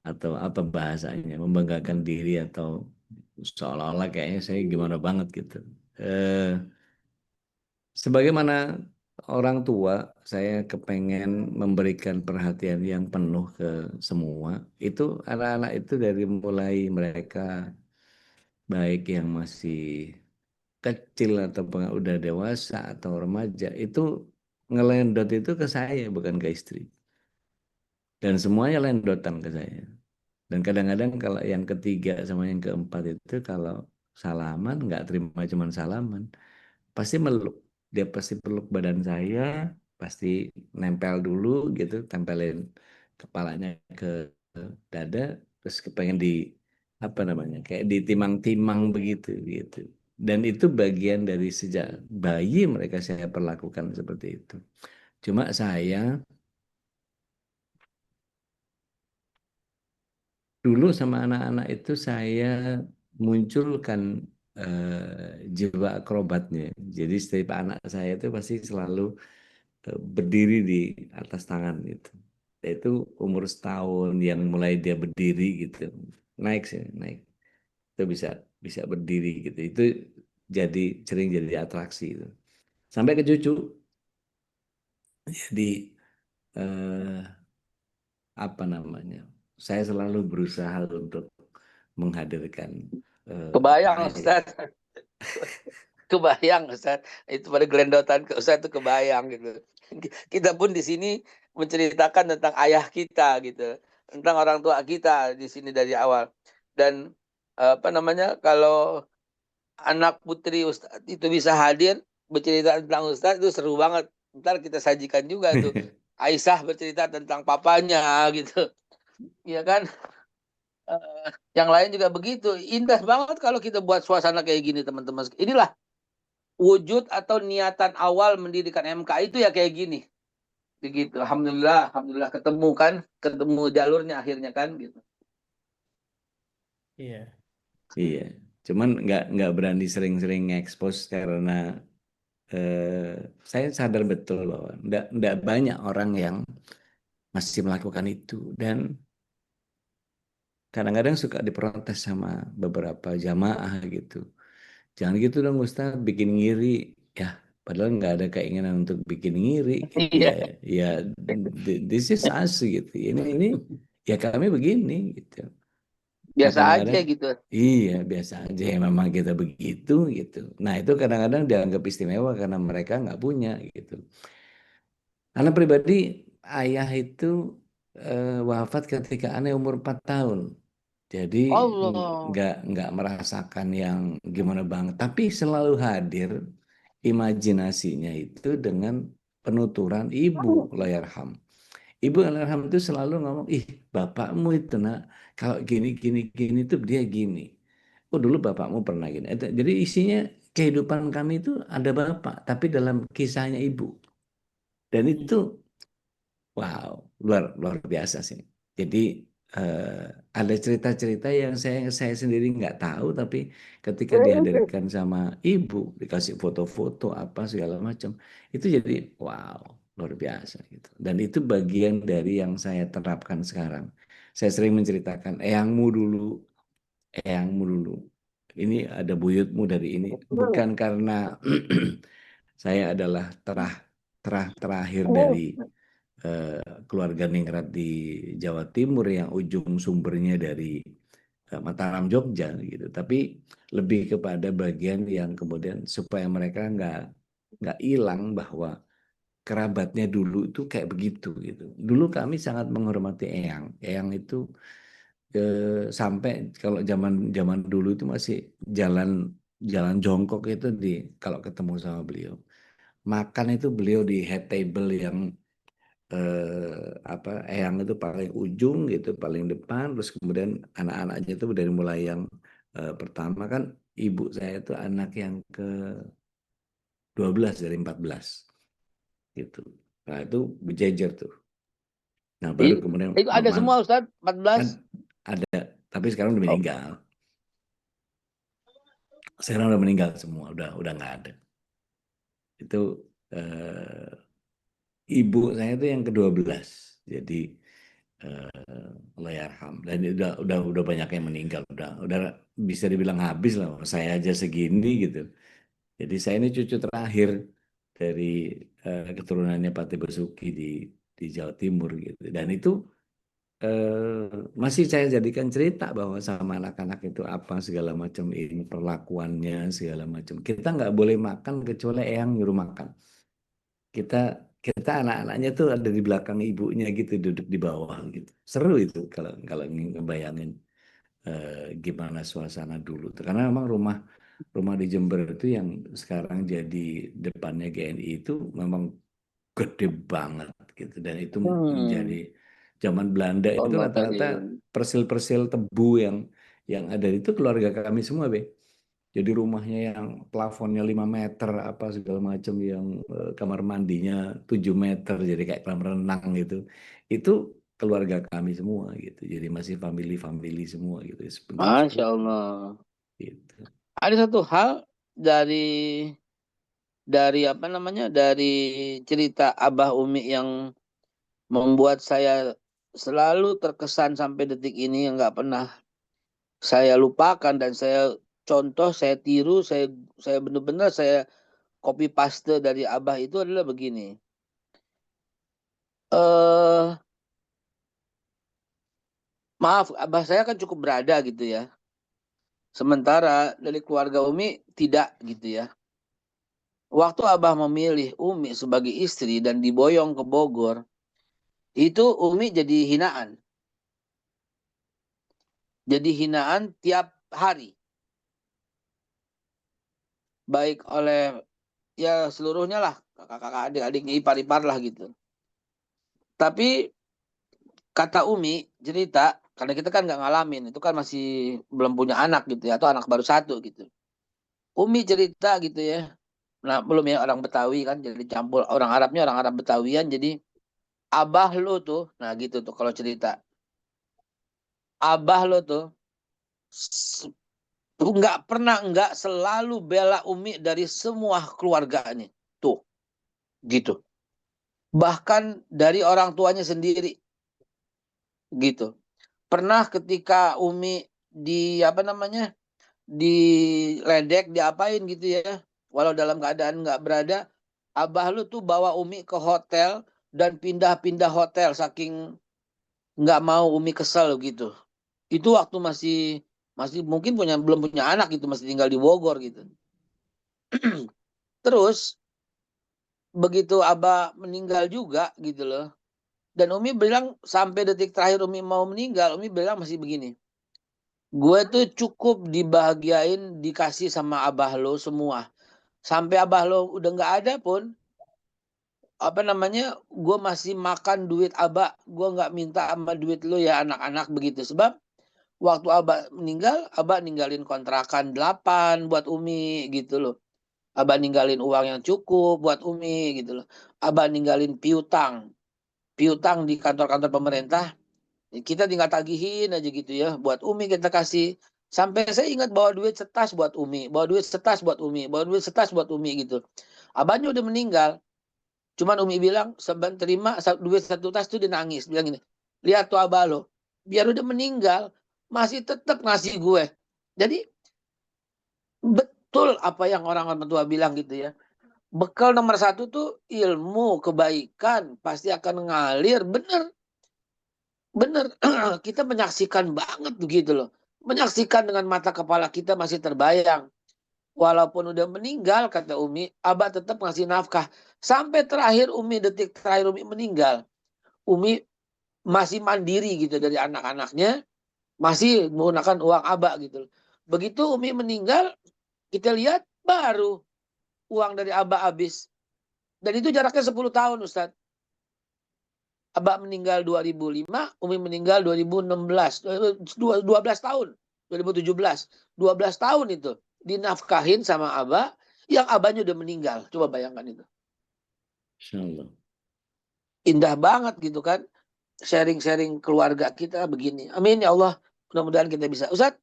Atau apa bahasanya? Membanggakan diri atau seolah-olah kayaknya saya gimana banget gitu. Eh, Sebagaimana orang tua, saya kepengen memberikan perhatian yang penuh ke semua. Itu anak-anak itu dari mulai mereka baik yang masih kecil atau udah dewasa atau remaja itu ngelendot itu ke saya bukan ke istri. Dan semuanya lendotan ke saya. Dan kadang-kadang kalau yang ketiga sama yang keempat itu kalau salaman nggak terima cuman salaman, pasti meluk. Dia pasti peluk badan saya, pasti nempel dulu gitu, tempelin kepalanya ke dada, terus kepengen di apa namanya, kayak ditimang-timang begitu gitu. Dan itu bagian dari sejak bayi mereka saya perlakukan seperti itu. Cuma saya dulu sama anak-anak itu saya munculkan jiwa akrobatnya. Jadi setiap anak saya itu pasti selalu berdiri di atas tangan itu. Itu umur setahun yang mulai dia berdiri gitu, naik sih, naik. Itu bisa berdiri gitu. Itu sering jadi atraksi itu. Sampai ke cucu. Jadi eh, apa namanya? Saya selalu berusaha untuk menghadirkan Kebayang ayah. Ustaz. Kebayang Ustaz. Itu pada gelendotan ke Ustaz itu kebayang gitu. Kita pun di sini menceritakan tentang ayah kita gitu. Tentang orang tua kita di sini dari awal. Dan apa namanya, kalau anak putri Ustaz itu bisa hadir bercerita tentang Ustaz itu seru banget. Ntar kita sajikan juga tuh. Aisyah bercerita tentang papanya gitu. Iya kan? Yang lain juga begitu. Indah banget kalau kita buat suasana kayak gini teman-teman. Inilah wujud atau niatan awal mendirikan MK itu ya kayak gini. Begitu. Alhamdulillah, alhamdulillah ketemu kan, ketemu jalurnya akhirnya kan gitu. Iya. Iya, cuman nggak berani sering-sering ekspos karena saya sadar betul bahwa nggak banyak orang yang masih melakukan itu, dan kadang-kadang suka diprotes sama beberapa jamaah gitu. Jangan gitu dong Ustaz, bikin ngiri. Ya, padahal nggak ada keinginan untuk bikin ngiri gitu ya. Iya, Ya, this is us gitu. Ini ya kami begini gitu. Nah, biasa aja kadang-kadang gitu. iya biasa aja ya, memang kita begitu gitu. Nah, itu kadang-kadang dianggap istimewa karena mereka nggak punya gitu. Anak pribadi, ayah itu wafat ketika aneh umur 4 tahun. Jadi Allah. nggak merasakan yang gimana banget, tapi selalu hadir imajinasinya itu dengan penuturan ibu Allahyarham. Ibu Allahyarham itu selalu ngomong, ih bapakmu itu nak, kalau gini gini gini tuh dia gini. Oh dulu bapakmu pernah gini. Jadi isinya kehidupan kami itu ada bapak, tapi dalam kisahnya ibu. Dan itu wow, luar luar biasa sih. Jadi eh, ada cerita-cerita yang saya sendiri nggak tahu, tapi ketika dihadirkan sama ibu, dikasih foto-foto apa segala macam, itu jadi wow, luar biasa gitu. Dan itu bagian dari yang saya terapkan sekarang. Saya sering menceritakan, eyangmu dulu. Ini ada buyutmu dari ini. Bukan karena saya adalah terakhir dari keluarga Ningrat di Jawa Timur yang ujung sumbernya dari Mataram Jogja gitu, tapi lebih kepada bagian yang kemudian supaya mereka nggak hilang bahwa kerabatnya dulu itu kayak begitu gitu. Dulu kami sangat menghormati Eyang. Eyang itu sampai kalau zaman zaman dulu itu masih jalan jalan jongkok itu kalau ketemu sama beliau. Makan itu beliau di head table yang apa eyang itu paling ujung gitu, paling depan, terus kemudian anak-anaknya itu dari mulai yang pertama kan ibu saya itu anak yang ke 12 dari 14 gitu. Nah, itu berjejer tuh. Nah, baru kemudian Itu ada semua Ustaz, 14. ada, tapi sekarang udah Oh. meninggal. Sekarang udah meninggal semua, udah nggak ada. Itu ibu saya itu yang ke-12. Jadi Allahyarham, dan udah banyak yang meninggal, udah bisa dibilang habis lah, saya aja segini gitu. Jadi saya ini cucu terakhir dari keturunannya Pati Basuki di Jawa Timur gitu, dan itu masih saya jadikan cerita bahwa sama anak-anak itu apa segala macam ini perlakuannya segala macam. Kita nggak boleh makan kecuali eyang nyuruh makan. kita kita anak-anaknya tuh ada di belakang ibunya gitu, duduk di bawah gitu. Seru itu kalau kalau ngebayangin gimana suasana dulu tuh. Karena memang rumah rumah di Jember itu yang sekarang jadi depannya GNI itu memang gede banget gitu, dan itu menjadi zaman Belanda itu Allah rata-rata karim. persil-persil tebu yang ada itu keluarga kami semua, Be. Jadi rumahnya yang plafonnya 5 meter apa segala macam, yang kamar mandinya 7 meter jadi kayak kolam renang gitu. Itu keluarga kami semua gitu. Jadi masih family semua gitu. Masya Sepupu-sepupu Allah. gitu. Ada satu hal dari apa namanya, dari cerita Abah Umi yang membuat saya selalu terkesan sampai detik ini yang nggak pernah saya lupakan dan saya contoh, saya tiru, saya benar-benar saya copy paste dari Abah itu adalah begini. Maaf, Abah saya kan cukup berada gitu ya. Sementara dari keluarga Umi tidak gitu ya. Waktu Abah memilih Umi sebagai istri dan diboyong ke Bogor, itu Umi jadi hinaan. Jadi hinaan tiap hari. Baik oleh ya seluruhnya lah, kakak-kakak, adik-adiknya, ipar-ipar lah gitu. Tapi kata Umi cerita, karena kita kan nggak ngalamin, itu kan masih belum punya anak gitu ya, atau anak baru satu gitu. Umi cerita gitu ya, nah belum ya orang Betawi kan, jadi campur orang Arabnya orang Arab Betawian, jadi abah lo tuh, nah gitu tuh kalau cerita, abah lo tuh nggak pernah nggak selalu bela Umi dari semua keluarganya, tuh gitu. Bahkan dari orang tuanya sendiri, gitu. Pernah ketika Umi di apa namanya diledek, diapain gitu ya, walau dalam keadaan nggak berada, abah lu tuh bawa Umi ke hotel dan pindah-pindah hotel saking nggak mau Umi kesel gitu. Itu waktu masih masih mungkin belum punya anak gitu, masih tinggal di Bogor gitu. Terus begitu abah meninggal juga gitu loh, dan Umi bilang sampai detik terakhir Umi mau meninggal, Umi bilang masih begini, gue tuh cukup dibahagiain dikasih sama abah lo semua. Sampai abah lo udah nggak ada pun, apa namanya, gue masih makan duit abah. Gue nggak minta sama duit lo ya anak-anak begitu. Sebab waktu abah meninggal, abah ninggalin kontrakan 8 buat Umi gitu loh. Abah ninggalin uang yang cukup buat Umi gitu loh. Abah ninggalin piutang. Piutang di kantor-kantor pemerintah. Kita tinggal tagihin aja gitu ya. Buat Umi kita kasih. Sampai saya ingat bawa duit setas buat Umi. Bawa duit setas buat Umi. Bawa duit setas buat Umi gitu. Abahnya udah meninggal. Cuman Umi bilang, sebelum terima duit 1 tas tuh dia nangis. Bilang gini, lihat tuh abah lo. Biar udah meninggal, masih tetap ngasih gue. Jadi, betul apa yang orang-orang tua bilang gitu ya. Bekal nomor 1 tuh ilmu, kebaikan. Pasti akan ngalir. Bener. Bener, kita menyaksikan banget begitu loh. Menyaksikan dengan mata kepala kita masih terbayang. Walaupun udah meninggal, kata Umi, abah tetap ngasih nafkah. Sampai terakhir Umi, detik terakhir Umi meninggal, Umi masih mandiri gitu dari anak-anaknya, masih menggunakan uang abah gitu. Begitu Umi meninggal, kita lihat baru uang dari abah habis. Dan itu jaraknya 10 tahun, Ustadz. Abah meninggal 2005, Umi meninggal 2016, 12 tahun, 2017, 12 tahun itu dinafkahin sama Abah, yang abahnya udah meninggal. Coba bayangkan itu. Insyaallah. Indah banget gitu kan, sharing-sharing keluarga kita begini. Amin ya Allah, mudah-mudahan kita bisa. Ustadz,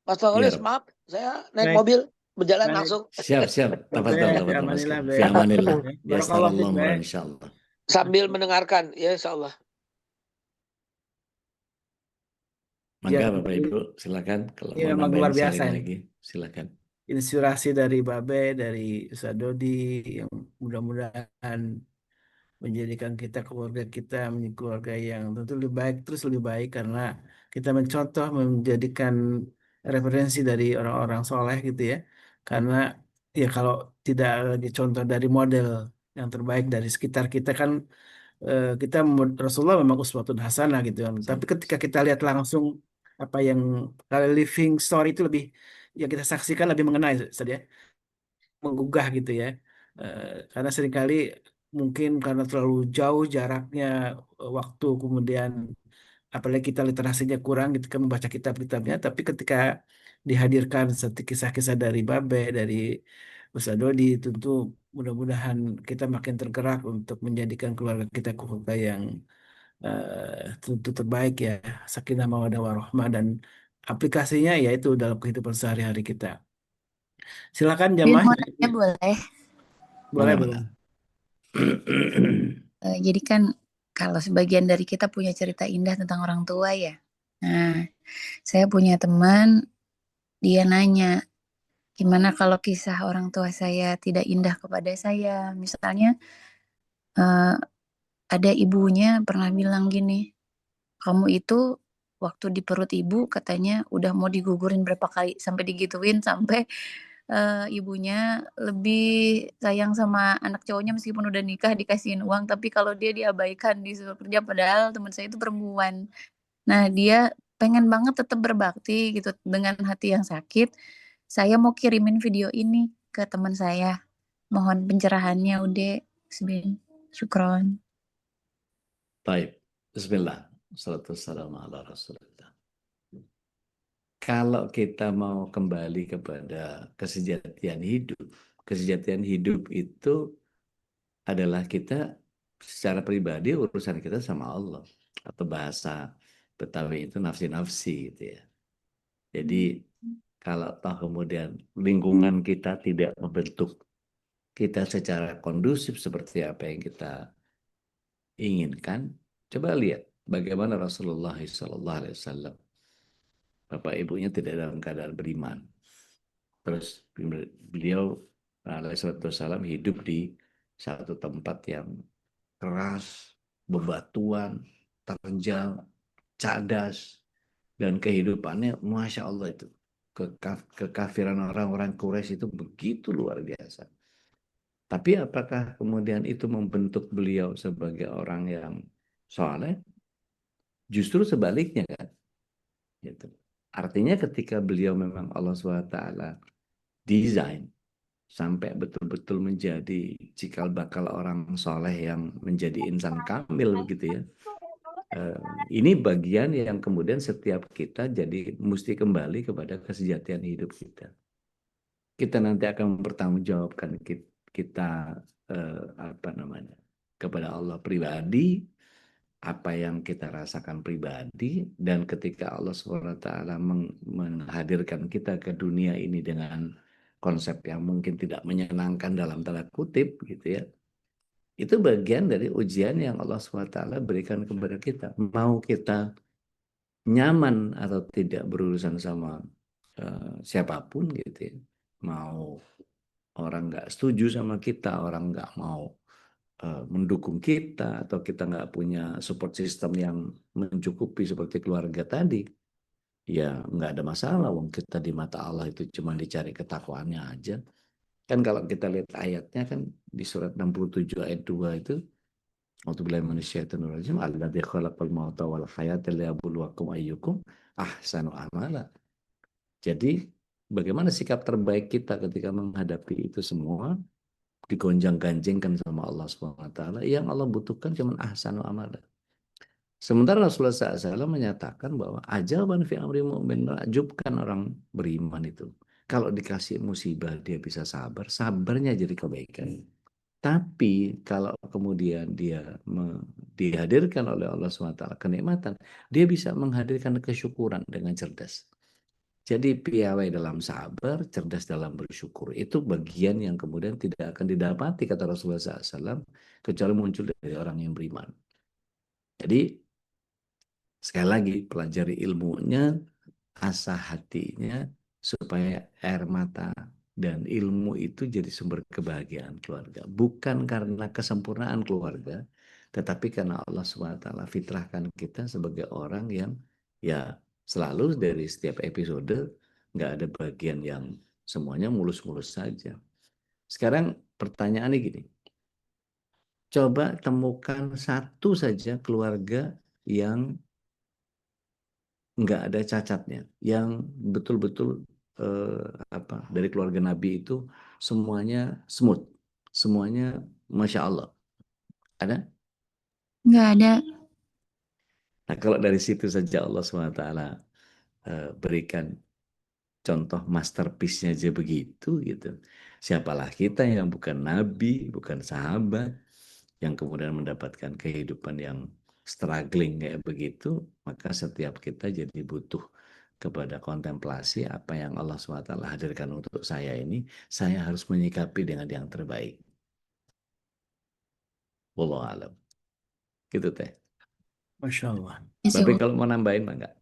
Mas Tolis, Ya, maaf, saya naik Baik, mobil, berjalan baik. langsung. siap. Be, Tafadhol, fi Mas amanillah, Kim. be. Fi amanillah. Ya, Ya barakallah fik, Allah be. insyaallah. Sambil mendengarkan, ya insya Allah. Ya, Mangga Bapak Ibu, silakan kalau ya mau memang luar nambahin biasa sharing ini. lagi, silakan. Inspirasi dari Babe, dari Ustaz Dodi, yang mudah-mudahan menjadikan kita, keluarga kita menjadi keluarga yang tentu lebih baik, terus lebih baik karena kita mencontoh, menjadikan referensi dari orang-orang soleh gitu ya. Karena ya kalau tidak lagi contoh dari model yang terbaik dari sekitar kita kan, kita Rasulullah memang uswatun hasanah gitu kan. Tapi ketika kita lihat langsung apa yang kalau living story itu lebih yang kita saksikan lebih mengenai saja, menggugah gitu ya. Karena seringkali mungkin karena terlalu jauh jaraknya, waktu, kemudian apalagi kita literasinya kurang gitu kan membaca kitab-kitabnya, tapi ketika dihadirkan seperti kisah-kisah dari Babe, dari Ustaz Dodi, tentu mudah-mudahan kita makin tergerak untuk menjadikan keluarga kita keluarga yang tentu terbaik ya, sakinah mawaddah warahmah, dan aplikasinya yaitu dalam kehidupan sehari-hari kita. Silakan Dan jamaah. mau nanya boleh? Boleh, Mana? boleh. Jadi kan kalau sebagian dari kita punya cerita indah tentang orang tua ya. Nah, saya punya teman, dia nanya, gimana kalau kisah orang tua saya tidak indah kepada saya? Misalnya, eh, ada ibunya pernah bilang gini, kamu itu waktu di perut ibu katanya udah mau digugurin berapa kali, sampai digituin, sampai ibunya lebih sayang sama anak cowoknya meskipun udah nikah dikasihin uang, tapi kalau dia diabaikan disuruh kerja, padahal teman saya itu perempuan. Nah, dia pengen banget tetap berbakti gitu dengan hati yang sakit. Saya mau kirimin video ini ke teman saya. Mohon pencerahannya, Ude. Bismillah. Syukron. Baik, Bismillah. Assalamualaikum ala Rasulullah. Kalau kita mau kembali kepada kesejatian hidup itu adalah kita secara pribadi urusan kita sama Allah, atau bahasa Betawi itu nafsi-nafsi gitu ya. Jadi kalau toh kemudian lingkungan kita tidak membentuk kita secara kondusif seperti apa yang kita inginkan, coba lihat bagaimana Rasulullah SAW, bapak ibunya tidak dalam keadaan beriman. Terus beliau alaihissalam hidup di satu tempat yang keras, bebatuan, terjal, cadas, dan kehidupannya Masya Allah itu. Kekafiran orang-orang Quraisy itu begitu luar biasa. Tapi apakah kemudian itu membentuk beliau sebagai orang yang soleh? Justru sebaliknya kan. Gitu. Artinya ketika beliau memang Allah SWT desain sampai betul-betul menjadi cikal bakal orang soleh yang menjadi insan kamil begitu ya. Ini bagian yang kemudian setiap kita jadi mesti kembali kepada kesejatian hidup kita. Kita nanti akan mempertanggungjawabkan kita kepada Allah pribadi, apa yang kita rasakan pribadi, dan ketika Allah SWT menghadirkan kita ke dunia ini dengan konsep yang mungkin tidak menyenangkan dalam tanda kutip gitu ya, itu bagian dari ujian yang Allah SWT berikan kepada kita. Mau kita nyaman atau tidak berurusan sama siapapun gitu ya, mau orang nggak setuju sama kita, orang nggak mau mendukung kita, atau kita nggak punya support system yang mencukupi seperti keluarga tadi, ya nggak ada masalah. Wong kita di mata Allah itu cuma dicari ketakwaannya aja. Kan kalau kita lihat ayatnya kan di surat 67 ayat 2 itu, A'udzubillahi minasyaitonir rajim, alladzi khalaqal mauta wal hayata liyabluwakum ayyukum ahsanu amala. Jadi bagaimana sikap terbaik kita ketika menghadapi itu semua, digonjang-ganjingkan sama Allah SWT. Yang Allah butuhkan cuma ahsanu amala. Sementara Rasulullah SAW menyatakan bahwa ajaban fi amri mu'min, menakjubkan orang beriman itu. Kalau dikasih musibah dia bisa sabar, sabarnya jadi kebaikan. Tapi kalau kemudian dia dihadirkan oleh Allah SWT kenikmatan, dia bisa menghadirkan kesyukuran dengan cerdas. Jadi piawai dalam sabar, cerdas dalam bersyukur. Itu bagian yang kemudian tidak akan didapati, kata Rasulullah SAW, kecuali muncul dari orang yang beriman. Jadi sekali lagi, pelajari ilmunya, asah hatinya, supaya air mata dan ilmu itu jadi sumber kebahagiaan keluarga. Bukan karena kesempurnaan keluarga, tetapi karena Allah SWT fitrahkan kita sebagai orang yang ya selalu dari setiap episode nggak ada bagian yang semuanya mulus-mulus saja. Sekarang pertanyaannya gini, coba temukan satu saja keluarga yang nggak ada cacatnya, yang betul-betul dari keluarga Nabi itu semuanya smooth, semuanya Masya Allah. Ada? Nggak ada. Nah, kalau dari situ saja Allah SWT berikan contoh masterpiece-nya aja begitu gitu. Siapalah kita yang bukan Nabi, bukan sahabat, yang kemudian mendapatkan kehidupan yang struggling kayak begitu, maka setiap kita jadi butuh kepada kontemplasi apa yang Allah SWT hadirkan untuk saya ini, saya harus menyikapi dengan yang terbaik. Wallahu a'lam. Gitu teh. Masya Allah. Insya Babe Allah. kalau mau nambahin mah enggak?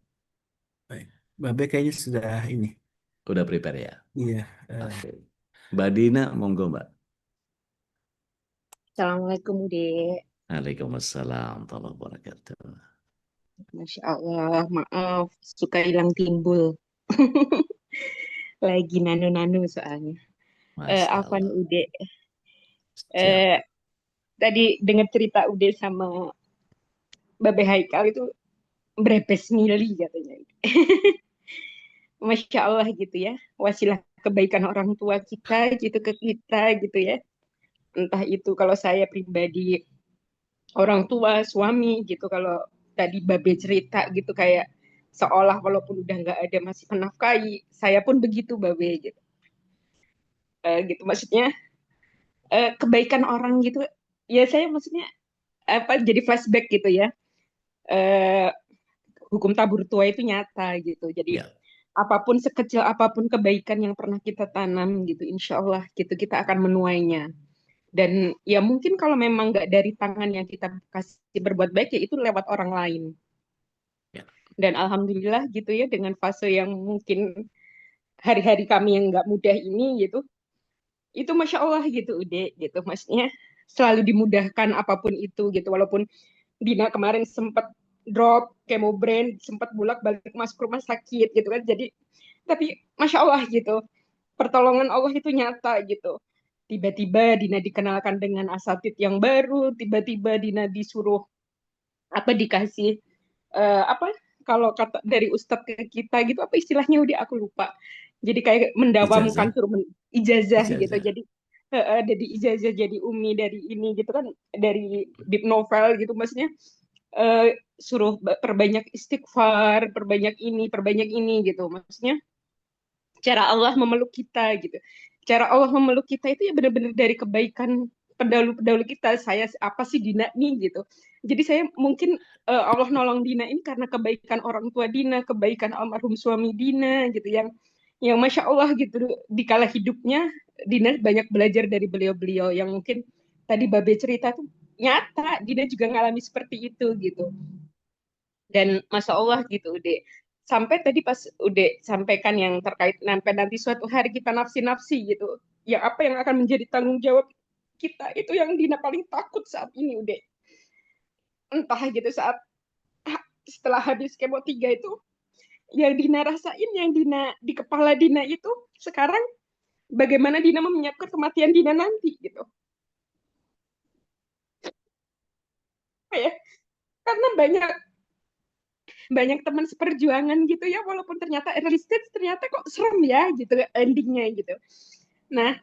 Baik. Babe kayaknya sudah ini. Udah prepare ya? Iya. Oke. Mbak Dina, monggo Mbak. Assalamualaikum Dek. Waalaikumsalam warahmatullahi wabarakatuh. Masya Allah, maaf suka hilang timbul. Lagi nano-nano soalnya. Masya Afwan Allah. Ude. Siap. Eh, Tadi dengar cerita Ude sama Babe Haikal itu berepes mili katanya. Masya Allah gitu ya. Wasilah kebaikan orang tua kita gitu ke kita gitu ya. Entah itu kalau saya pribadi orang tua, suami gitu. Kalau tadi Babe cerita gitu kayak seolah walaupun udah nggak ada masih menafkahi. Saya pun begitu Babe gitu. Gitu maksudnya kebaikan orang gitu. Ya saya maksudnya apa jadi flashback gitu ya. Eh, Hukum tabur tua itu nyata gitu. Jadi Ya. apapun sekecil apapun kebaikan yang pernah kita tanam gitu, insya Allah gitu kita akan menuainya. Dan ya mungkin kalau memang nggak dari tangan yang kita kasih berbuat baik ya itu lewat orang lain. Ya. Dan alhamdulillah gitu ya dengan fase yang mungkin hari-hari kami yang nggak mudah ini gitu, itu masya Allah gitu Ude gitu, maksudnya selalu dimudahkan apapun itu gitu. Walaupun Dina kemarin sempat drop chemo brain, sempat bolak-balik masuk rumah sakit gitu kan. Jadi tapi masya Allah gitu, pertolongan Allah itu nyata gitu. Tiba-tiba Dina dikenalkan dengan asatid yang baru, tiba-tiba Dina disuruh apa dikasih apa kalau kata dari ustadz ke kita gitu apa istilahnya udah aku lupa. Jadi kayak mendawamkan Ijazah. suruh ijazah gitu. Ijazah. Jadi dari ijazah jadi umi dari ini gitu kan, dari bib novel gitu maksudnya suruh perbanyak istighfar, perbanyak ini gitu. Maksudnya cara Allah memeluk kita gitu. Cara Allah memeluk kita itu ya benar-benar dari kebaikan pendahulu-pendahulu kita. Saya apa sih Dina nih gitu. Jadi saya mungkin Allah nolong Dina ini karena kebaikan orang tua Dina, kebaikan almarhum suami Dina gitu yang masya Allah gitu di kala hidupnya Dina banyak belajar dari beliau-beliau yang mungkin tadi Babe cerita tuh nyata Dina juga ngalami seperti itu gitu. Dan masya Allah gitu Ude sampai tadi pas Ude sampaikan yang terkait sampai nanti suatu hari kita nafsi-nafsi gitu ya apa yang akan menjadi tanggung jawab kita itu yang Dina paling takut saat ini Ude, entah gitu saat setelah habis kemo 3 itu yang Dina rasain, yang Dina di kepala Dina itu sekarang bagaimana Dina menyiapkan kematian Dina nanti gitu ya. Karena banyak teman seperjuangan gitu ya, walaupun ternyata early stage ternyata kok serem ya gitu endingnya gitu. Nah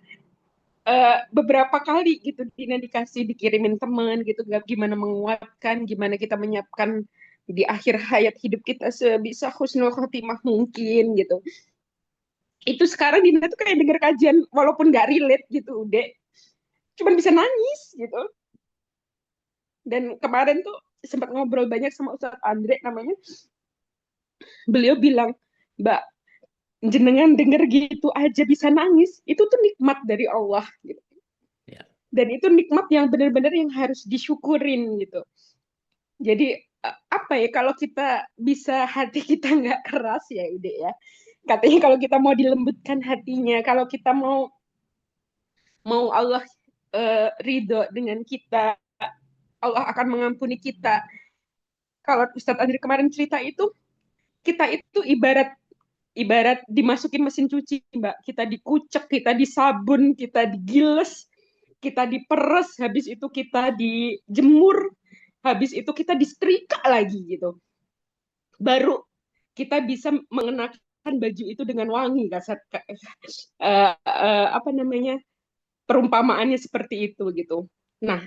beberapa kali gitu Dina dikirimin teman gitu gimana menguatkan, gimana kita menyiapkan di akhir hayat hidup kita sebisa husnul khotimah mungkin gitu. Itu sekarang Dina tuh kayak denger kajian walaupun nggak relate gitu udah cuman bisa nangis gitu. Dan kemarin tuh sempat ngobrol banyak sama Ustadz Andre namanya, beliau bilang Mbak jenengan denger gitu aja bisa nangis itu tuh nikmat dari Allah gitu. Ya. Dan itu nikmat yang benar-benar yang harus disyukurin gitu. Jadi apa ya kalau kita bisa hati kita nggak keras ya udah ya. Katanya kalau kita mau dilembutkan hatinya, kalau kita mau Allah ridho dengan kita, Allah akan mengampuni kita. Kalau Ustadz Andri kemarin cerita itu, kita itu ibarat dimasukin mesin cuci, Mbak. Kita dikucek, kita disabun, kita digiles, kita diperes, habis itu kita dijemur, habis itu kita disetrika lagi gitu. Baru kita bisa mengenakan baju itu dengan wangi, apa namanya, perumpamaannya seperti itu gitu. Nah,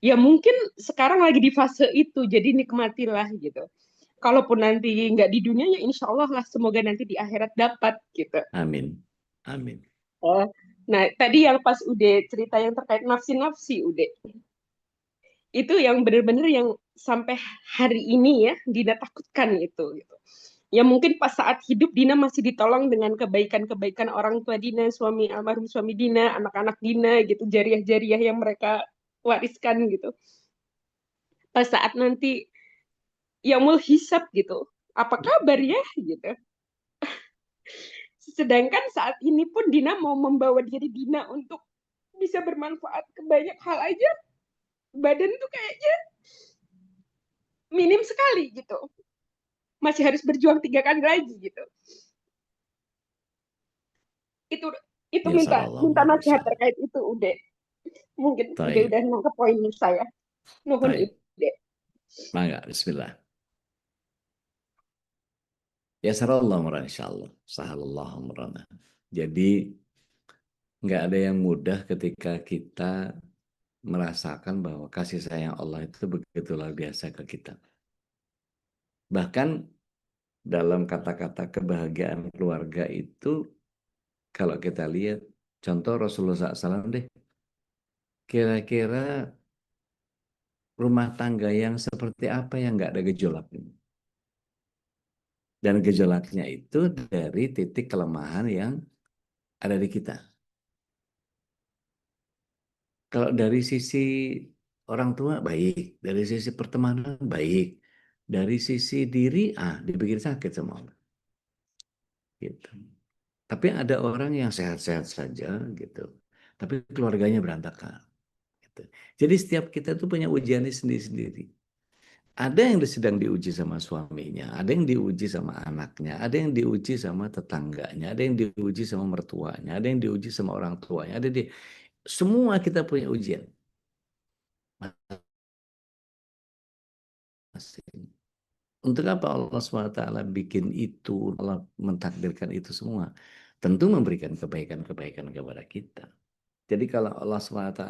ya mungkin sekarang lagi di fase itu, jadi nikmatilah gitu. Kalaupun nanti nggak di dunia ya insya Allah lah, semoga nanti di akhirat dapat gitu. Amin. Amin. Nah tadi yang pas Ude cerita yang terkait nafsi-nafsi Ude, itu yang benar-benar yang sampai hari ini ya Dina takutkan itu gitu. Ya mungkin pas saat hidup Dina masih ditolong dengan kebaikan-kebaikan orang tua Dina, almarhum suami Dina, anak-anak Dina gitu, jariah-jariah yang mereka wariskan gitu. pas saat nanti yaumul hisab gitu, apa kabar ya gitu. Sedangkan saat ini pun Dina mau membawa diri Dina untuk bisa bermanfaat ke banyak hal aja, badan tuh kayaknya minim sekali gitu. Masih harus berjuang 3 kali lagi gitu. Itu Ya minta sallallahu alaihi nasihat wasallam. terkait itu Ude. Mungkin Ude Taib. udah nangkep poin saya. Nuhun Taib. Ude. Mangga, bismillah. Ya sarallahu murana insyaallah. Sahalallahu murana. Jadi nggak ada yang mudah ketika kita merasakan bahwa kasih sayang Allah itu begitu luar biasa ke kita. Bahkan dalam kata-kata kebahagiaan keluarga itu, kalau kita lihat contoh Rasulullah SAW deh, kira-kira rumah tangga yang seperti apa yang nggak ada gejolak ini? Dan gejolaknya itu dari titik kelemahan yang ada di kita. Kalau dari sisi orang tua baik, dari sisi pertemanan baik, dari sisi diri dibikin sakit sama Allah. Gitu. Tapi ada orang yang sehat-sehat saja gitu, tapi keluarganya berantakan. Gitu. Jadi setiap kita tuh punya ujiannya sendiri-sendiri. Ada yang sedang diuji sama suaminya, ada yang diuji sama anaknya, ada yang diuji sama tetangganya, ada yang diuji sama mertuanya, ada yang diuji sama orang tuanya, semua kita punya ujian. Untuk apa Allah SWT bikin itu, Allah mentakdirkan itu semua? Tentu memberikan kebaikan-kebaikan kepada kita. Jadi kalau Allah SWT,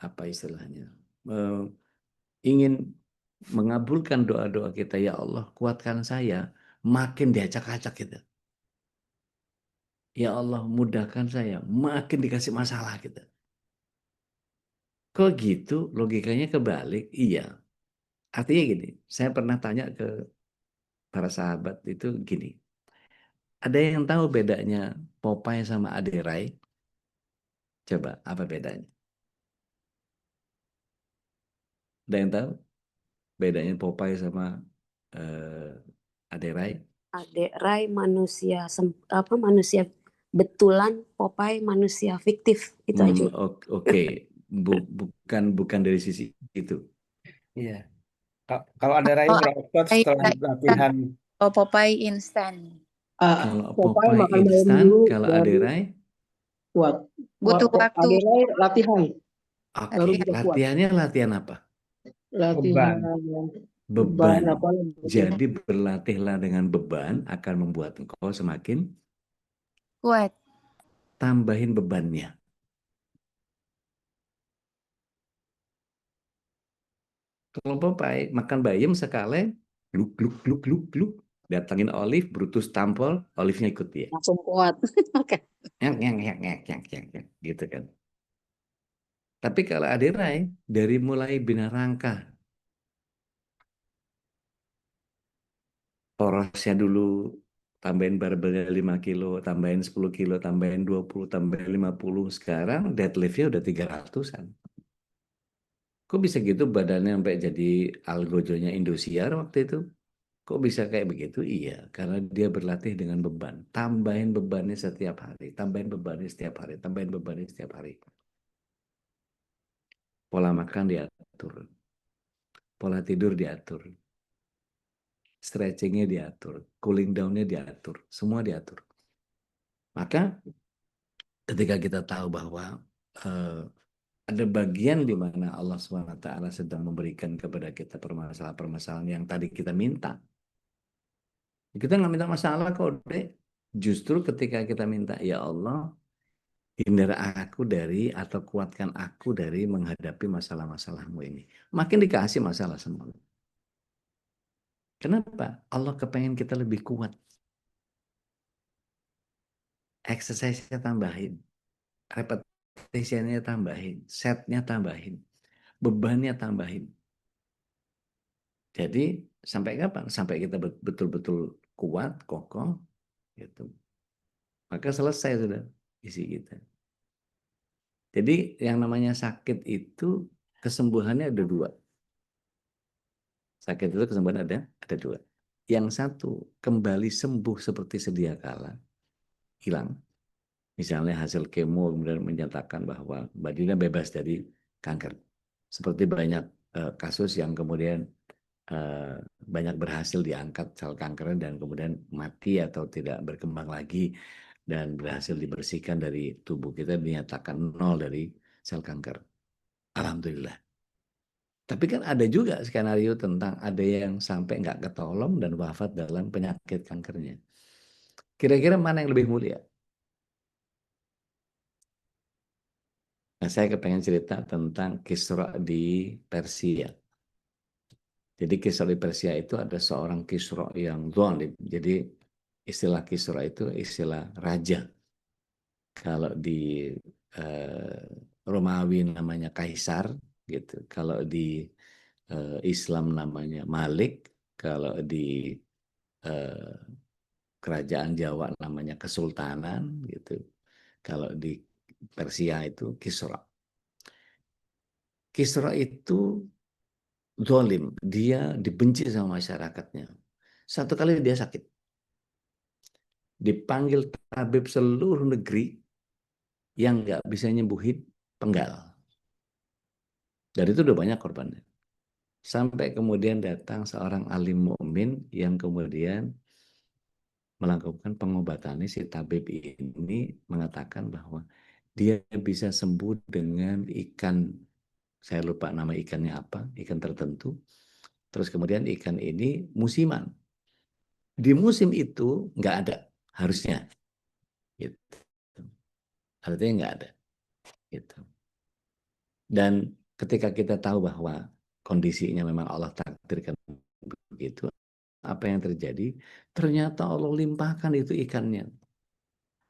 apa istilahnya, ingin mengabulkan doa-doa kita, ya Allah kuatkan saya, makin diacak-acak kita. Ya Allah mudahkan saya, makin dikasih masalah kita. Kok gitu? Logikanya kebalik? Iya. Artinya gini, saya pernah tanya ke para sahabat itu gini, ada yang tahu bedanya Popeye sama Aderai? Coba, apa bedanya? Ada yang tahu bedanya Popeye sama Aderai? Adek Rai manusia manusia betulan, Popeye manusia fiktif. Itu aja. Oke. Bukan dari sisi itu. Iya. Kalau ada Rai Oh, berotot setelah latihan. Oh, Popeye instan. Kalau Popeye Popeye makan malam instan, dulu kalau baru Aderai, kuat. Butuh waktu. Aderai latihan, baru oke. bisa kuat. Latihannya latihan apa? Latihan Beban. apa? Jadi berlatihlah dengan beban akan membuat engkau semakin Kuat. tambahin bebannya. Kalau Popeye makan bayam sekali, gluk gluk gluk gluk gluk, datangin Olive, Brutus tampol, Olive-nya ikut dia. Langsung kuat. Oke. Yang, gitu kan. Tapi kalau Aderai, dari mulai bina rangka, porosnya dulu, tambahin barbelnya 5 kilo, tambahin 10 kilo, tambahin 20, tambahin 50. Sekarang deadlift-nya udah 300-an. Kok bisa gitu badannya sampai jadi algojonya Indosiar waktu itu? Kok bisa kayak begitu? Iya, karena dia berlatih dengan beban. Tambahin bebannya setiap hari, tambahin bebannya setiap hari, tambahin bebannya setiap hari. Pola makan diatur, pola tidur diatur, stretchingnya diatur, cooling down-nya diatur, semua diatur. Maka ketika kita tahu bahwa ada bagian di mana Allah SWT sedang memberikan kepada kita permasalahan-permasalahan yang tadi kita minta. Kita nggak minta masalah kok, Dek. Justru ketika kita minta, ya Allah, hindar aku dari atau kuatkan aku dari menghadapi masalah-masalahmu ini. Makin dikasih masalah semua. Kenapa? Allah kepengen kita lebih kuat. Exercise-nya tambahin. Repetition-nya tambahin. Set-nya tambahin. Bebannya tambahin. Jadi sampai kapan? Sampai kita betul-betul kuat, kokoh, gitu. Maka selesai sudah isi kita. Jadi yang namanya sakit itu kesembuhannya ada dua. Sakit itu kesembuhan ada dua. Yang satu kembali sembuh seperti sedia kala, hilang. Misalnya hasil kemo kemudian menyatakan bahwa Mbak Dina bebas dari kanker. Seperti banyak kasus yang kemudian banyak berhasil diangkat sel kankernya dan kemudian mati atau tidak berkembang lagi dan berhasil dibersihkan dari tubuh kita, dinyatakan nol dari sel kanker. Alhamdulillah. Tapi kan ada juga skenario tentang ada yang sampai nggak ketolong dan wafat dalam penyakit kankernya. Kira-kira mana yang lebih mulia? Nah, saya kepengen cerita tentang Kisra di Persia. Jadi Kisra di Persia itu ada seorang Kisra yang zalim. Jadi istilah Kisra itu istilah raja. Kalau di Romawi namanya Kaisar, gitu. Kalau di Islam namanya Malik. Kalau di kerajaan Jawa namanya Kesultanan, gitu. Kalau di Persia itu Kisra. Kisra itu zalim, dia dibenci sama masyarakatnya. Satu kali dia sakit, dipanggil tabib seluruh negeri yang nggak bisa nyembuhin, penggal. Dan itu udah banyak korbannya. Sampai kemudian datang seorang alim mukmin yang kemudian melakukan pengobatannya. Si tabib ini mengatakan bahwa dia bisa sembuh dengan ikan, saya lupa nama ikannya apa, ikan tertentu. Terus kemudian ikan ini musiman. Di musim itu nggak ada, harusnya. Gitu. Artinya nggak ada. Gitu. Dan ketika kita tahu bahwa kondisinya memang Allah takdirkan begitu, apa yang terjadi? Ternyata Allah limpahkan itu ikannya.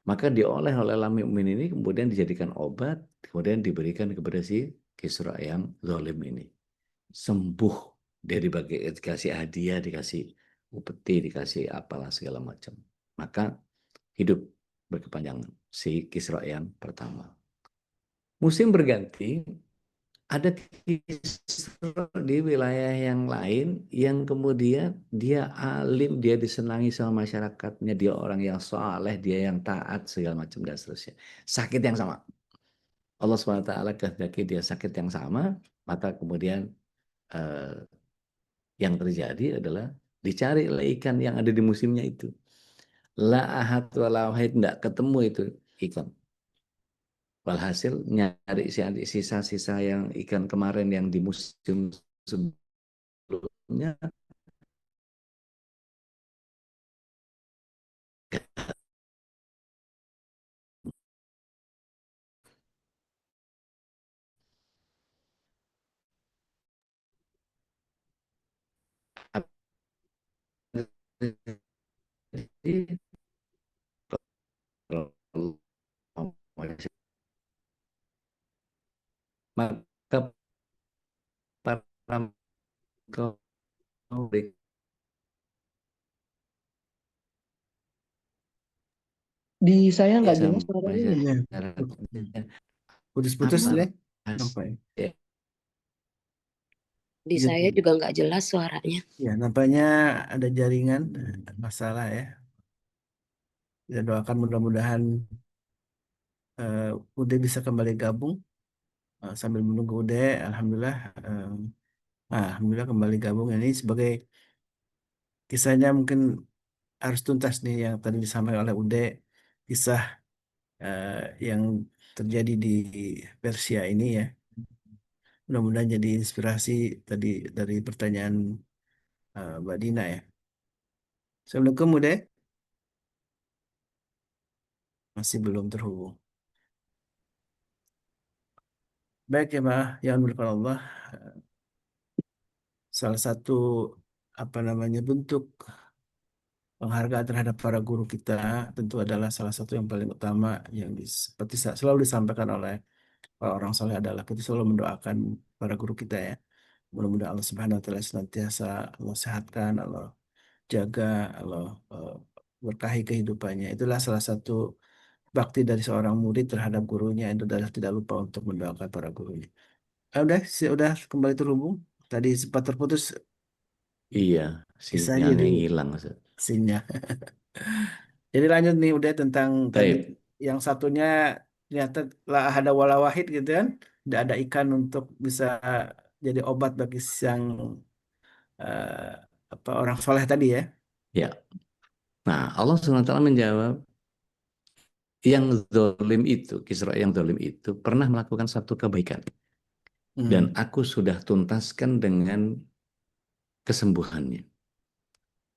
Maka diolah oleh alam mukmin ini, kemudian dijadikan obat, kemudian diberikan kepada si Kisra yang zalim ini. Sembuh, dia dikasih hadiah, dikasih upeti, dikasih apalah segala macam. Maka hidup berkepanjangan si Kisra yang pertama. Musim berganti, ada Kisra di wilayah yang lain yang kemudian dia alim, dia disenangi sama masyarakatnya, dia orang yang saleh, dia yang taat segala macam dan seterusnya. Sakit yang sama. Allah SWT kehendaki dia sakit yang sama, maka kemudian yang terjadi adalah dicari ikan yang ada di musimnya itu. La ahad wa la wahid, tidak ketemu itu ikan. Walhasil nyari sisa-sisa yang ikan kemarin yang di musim sebelumnya maka para Di saya nggak sama jelas suaranya. masyarakatnya. Putus-putus Apa deh. mas- Sampai. Di Gitu. saya juga nggak jelas suaranya. Ya, nampaknya ada jaringan masalah ya. Kita doakan mudah-mudahan Ude bisa kembali gabung. Sambil menunggu Ude, alhamdulillah kembali gabung. Ini sebagai kisahnya mungkin harus tuntas nih yang tadi disampaikan oleh Ude, kisah eh, yang terjadi di Persia ini ya. Mudah-mudahan jadi inspirasi tadi dari pertanyaan Mbak Dina ya. Assalamualaikum Ude, masih belum terhubung. Baik ya Mbak, yang berkenan Allah. Salah satu bentuk penghargaan terhadap para guru kita tentu adalah salah satu yang paling utama yang seperti selalu disampaikan oleh orang soleh adalah kita selalu mendoakan para guru kita ya. Mudah-mudahan Allah Subhanahu wa taala senantiasa Allah sehatkan, Allah jaga, Allah berkahi kehidupannya. Itulah salah satu bakti dari seorang murid terhadap gurunya itu adalah tidak lupa untuk mendoakan para gurunya. Udah kembali terhubung. Tadi sempat terputus Iya, Bisa sinyalnya jadi hilang. Ustaz. sinnya. Jadi lanjut nih udah tentang tadi Baik. yang satunya ternyata la ada wala wahid gitu kan. Tidak ada ikan untuk bisa jadi obat bagi sang eh, apa orang soleh tadi ya. Ya. Nah, Allah SWT menjawab, yang zalim itu, Kisra yang zalim itu pernah melakukan satu kebaikan. Dan Hmm. aku sudah tuntaskan dengan kesembuhannya.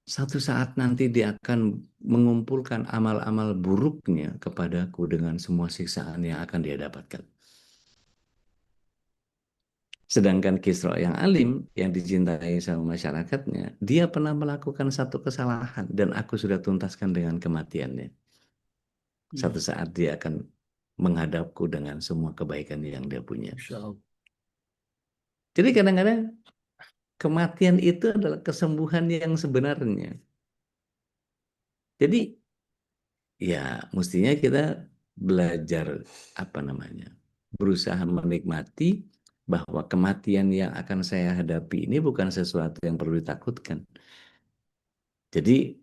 Satu saat nanti dia akan mengumpulkan amal-amal buruknya kepadaku dengan semua siksaan yang akan dia dapatkan. Sedangkan Kisra yang alim, yang dicintai sama masyarakatnya, dia pernah melakukan satu kesalahan dan aku sudah tuntaskan dengan kematiannya. Satu saat dia akan menghadapku dengan semua kebaikan yang dia punya. Insya Allah. Jadi kadang-kadang kematian itu adalah kesembuhan yang sebenarnya. Jadi ya mestinya kita belajar berusaha menikmati bahwa kematian yang akan saya hadapi ini bukan sesuatu yang perlu ditakutkan. Jadi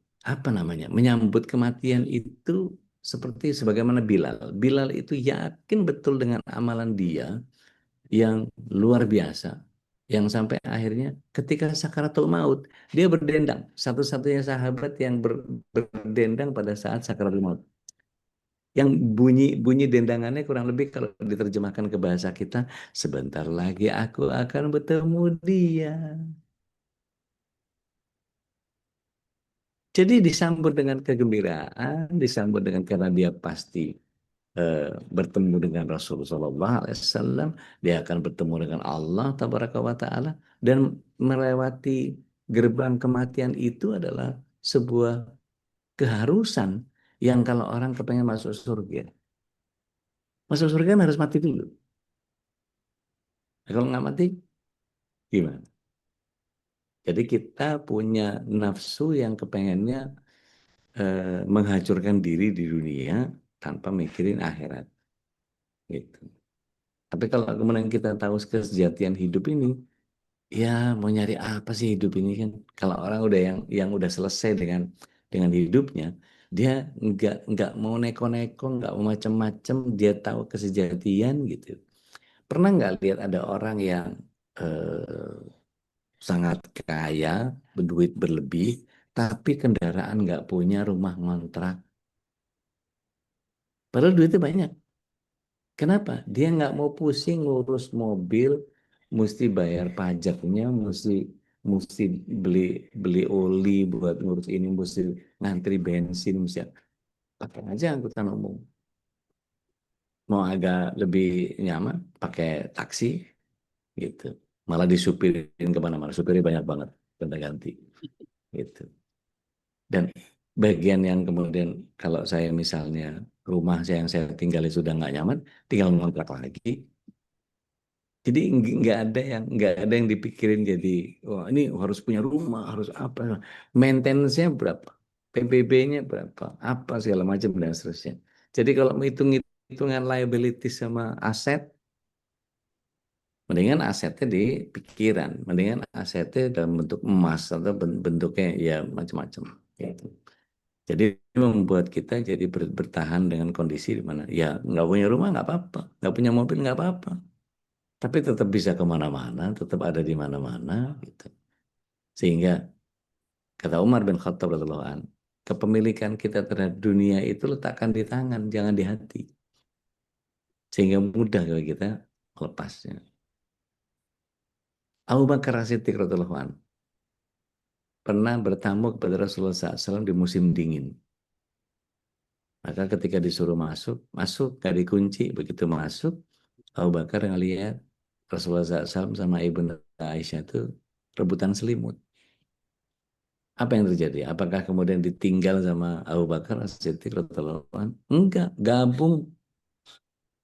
menyambut kematian itu seperti sebagaimana Bilal. Bilal itu yakin betul dengan amalan dia yang luar biasa. Yang sampai akhirnya ketika sakaratul maut, dia berdendang. Satu-satunya sahabat yang berdendang pada saat sakaratul maut. Yang bunyi dendangannya kurang lebih kalau diterjemahkan ke bahasa kita, sebentar lagi aku akan bertemu dia. Jadi disambut dengan kegembiraan, disambut dengan karena dia pasti bertemu dengan Rasulullah SAW, dia akan bertemu dengan Allah Tabaraka wa Ta'ala, dan melewati gerbang kematian itu adalah sebuah keharusan yang kalau orang kepengen masuk surga. Masuk surga kan harus mati dulu. Nah, kalau nggak mati, gimana? Jadi kita punya nafsu yang kepengennya menghancurkan diri di dunia tanpa mikirin akhirat. Gitu. Tapi kalau kemudian kita tahu kesejatian hidup ini, ya mau nyari apa sih hidup ini kan? Kalau orang udah yang udah selesai dengan hidupnya, dia nggak mau neko-neko, nggak mau macem-macem, dia tahu kesejatian gitu. Pernah nggak lihat ada orang yang sangat kaya, berduit berlebih, tapi kendaraan nggak punya, rumah ngontrak. Padahal duitnya banyak. Kenapa? Dia nggak mau pusing ngurus mobil, mesti bayar pajaknya, mesti beli beli oli buat ngurus ini, mesti ngantri bensin, mesti pakai aja angkutan umum. Mau agak lebih nyaman, pakai taksi, gitu. Malah disupirin kemana-mana, supirnya banyak banget, gonta-ganti, gitu. Dan bagian yang kemudian kalau saya misalnya rumah yang saya tinggali sudah nggak nyaman, tinggal ngontrak lagi. Jadi nggak ada yang dipikirin jadi wah ini harus punya rumah, harus apa, maintenance-nya berapa, PBB-nya berapa, apa segala macam dan seterusnya. Jadi kalau hitungan liability sama aset, mendingan asetnya di pikiran, mendingan asetnya dalam bentuk emas atau bentuknya ya macam-macam. Gitu. Jadi membuat kita jadi bertahan dengan kondisi di mana ya nggak punya rumah nggak apa-apa, nggak punya mobil nggak apa-apa. Tapi tetap bisa kemana-mana, tetap ada di mana-mana, gitu. Sehingga kata Umar bin Khattab radhiyallahu anhu, kepemilikan kita terhadap dunia itu letakkan di tangan, jangan di hati. Sehingga mudah bagi kita melepasnya. Abu Bakar As-Siddiq radhiyallahu anhu pernah bertamu kepada Rasulullah SAW di musim dingin. Maka ketika disuruh masuk gak dikunci, begitu masuk, Abu Bakar ngelihat Rasulullah SAW sama Ibunda Aisyah itu rebutan selimut. Apa yang terjadi? Apakah kemudian ditinggal sama Abu Bakar As-Siddiq radhiyallahu anhu? Enggak, gabung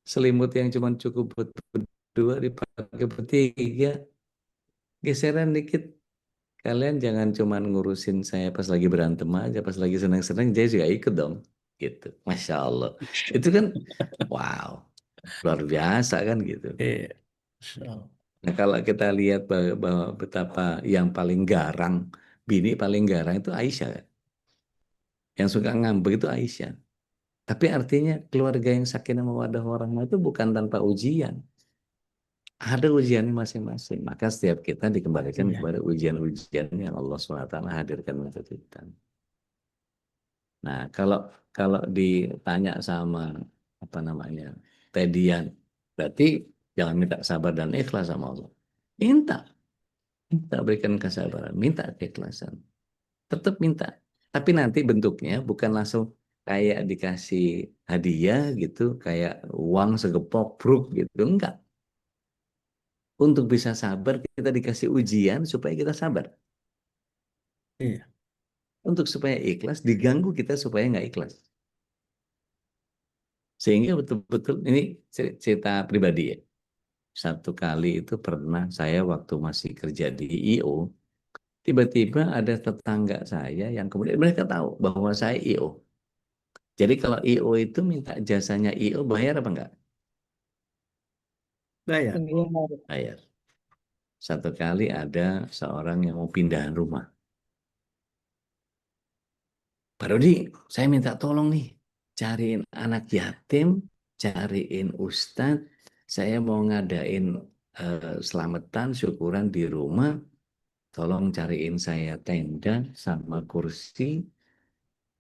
selimut yang cuma cukup berdua dipakai bertiga. Geseran dikit. Kalian jangan cuma ngurusin saya pas lagi berantem aja, pas lagi senang-senang, saya juga ikut dong. Gitu. Masya Allah. Itu kan, wow, luar biasa kan gitu. Iya. Insya Allah. Nah, kalau kita lihat bahwa betapa yang paling garang, bini paling garang itu Aisyah. Yang suka ngambek itu Aisyah. Tapi artinya keluarga yang sakinah mawaddah warahmah itu bukan tanpa ujian. Ada ujiannya masing-masing. Maka setiap kita dikembalikan Iya. kepada ujian-ujian yang Allah SWT hadirkan untuk kita. Nah, kalau ditanya sama apa namanya Tedian, berarti jangan minta sabar dan ikhlas sama Allah. Minta, minta berikan kesabaran, minta keikhlasan. Tetap minta. Tapi nanti bentuknya bukan langsung kayak dikasih hadiah gitu, kayak uang segepok bruk gitu. Enggak. Untuk bisa sabar, kita dikasih ujian supaya kita sabar. Iya. Untuk supaya ikhlas, diganggu kita supaya nggak ikhlas. Sehingga betul-betul, ini cerita pribadi ya. Satu kali itu pernah saya waktu masih kerja di IO, tiba-tiba ada tetangga saya yang kemudian mereka tahu bahwa saya IO. Jadi kalau IO itu minta jasanya IO bayar apa enggak? Bayar. Bayar. Satu kali ada seorang yang mau pindahan rumah. Pak Rudi, saya minta tolong nih, cariin anak yatim, cariin ustadz, saya mau ngadain selamatan, syukuran di rumah, tolong cariin saya tenda sama kursi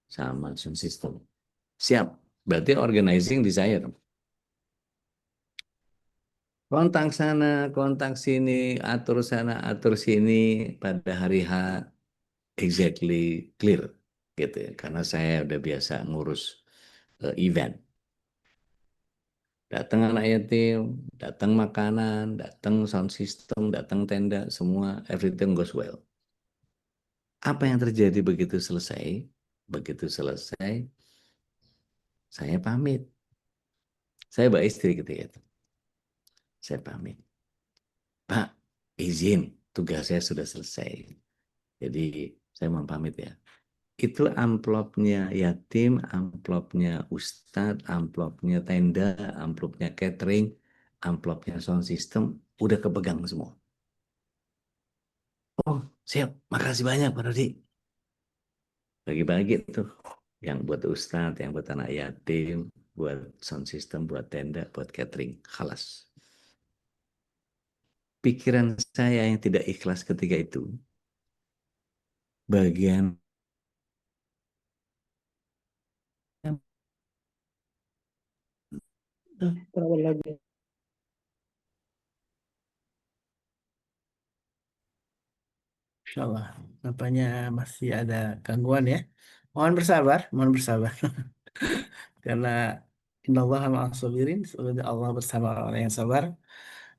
sama sound system. Siap, berarti organizing di saya dong. Kontak sana, kontak sini, atur sana, atur sini, pada hari H exactly clear gitu ya. Karena saya udah biasa ngurus event. Datang anak yatim, datang makanan, datang sound system, datang tenda, semua everything goes well. Apa yang terjadi begitu selesai? Begitu selesai, saya pamit. Saya bawa istri ketika itu. Saya pamit. Pak, izin, tugas saya sudah selesai. Jadi saya mau pamit ya. Itu amplopnya yatim, amplopnya ustadz, amplopnya tenda, amplopnya catering, amplopnya sound system, udah kepegang semua. Oh, siap. Makasih banyak, Pak Rudi. Bagi-bagi tuh. Yang buat ustadz, yang buat anak yatim, buat sound system, buat tenda, buat catering. Khalas. Pikiran saya yang tidak ikhlas ketika itu, bagian Terawal lagi. Insya Allah. Nampaknya masih ada gangguan ya. Mohon bersabar, mohon bersabar. Karena innallaha ma'as sabirin, sebenarnya Allah bersama orang yang sabar.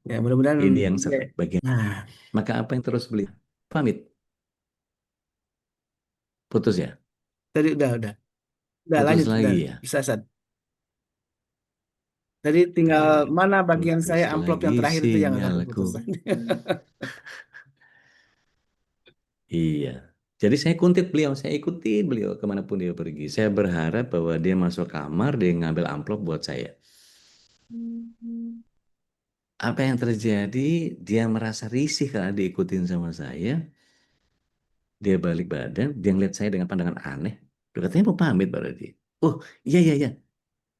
Ya, mudah-mudahan ini yang ya. bagian. Nah, Maka apa yang terus beli? Pamit. Putus ya? tadi udah. Udah Putus lanjut, udah. lagi ya? Bisa, Sad. Tadi tinggal mana bagian Putus saya amplop yang lagi terakhir itu yang agak sinyalku. keputusan. Iya. Jadi saya kuntit beliau, saya ikuti beliau kemanapun dia pergi. Saya berharap bahwa dia masuk kamar, dia ngambil amplop buat saya. Apa yang terjadi? Dia merasa risih karena diikutin sama saya. Dia balik badan, dia ngeliat saya dengan pandangan aneh. Dia katanya mau pamit pada dia. Oh, iya, iya, iya.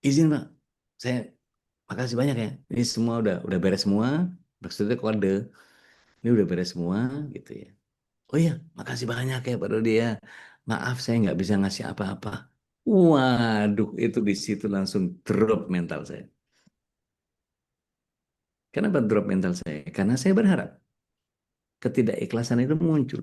Izin, Pak. Saya makasih banyak ya. Ini semua udah beres semua. Maksudnya kode. Ini udah beres semua gitu ya. Oh iya, makasih banyak ya Pak Dodi ya. Maaf saya nggak bisa ngasih apa-apa. Waduh, itu di situ langsung drop mental saya. Kenapa drop mental saya? Karena saya berharap ketidakikhlasan itu muncul.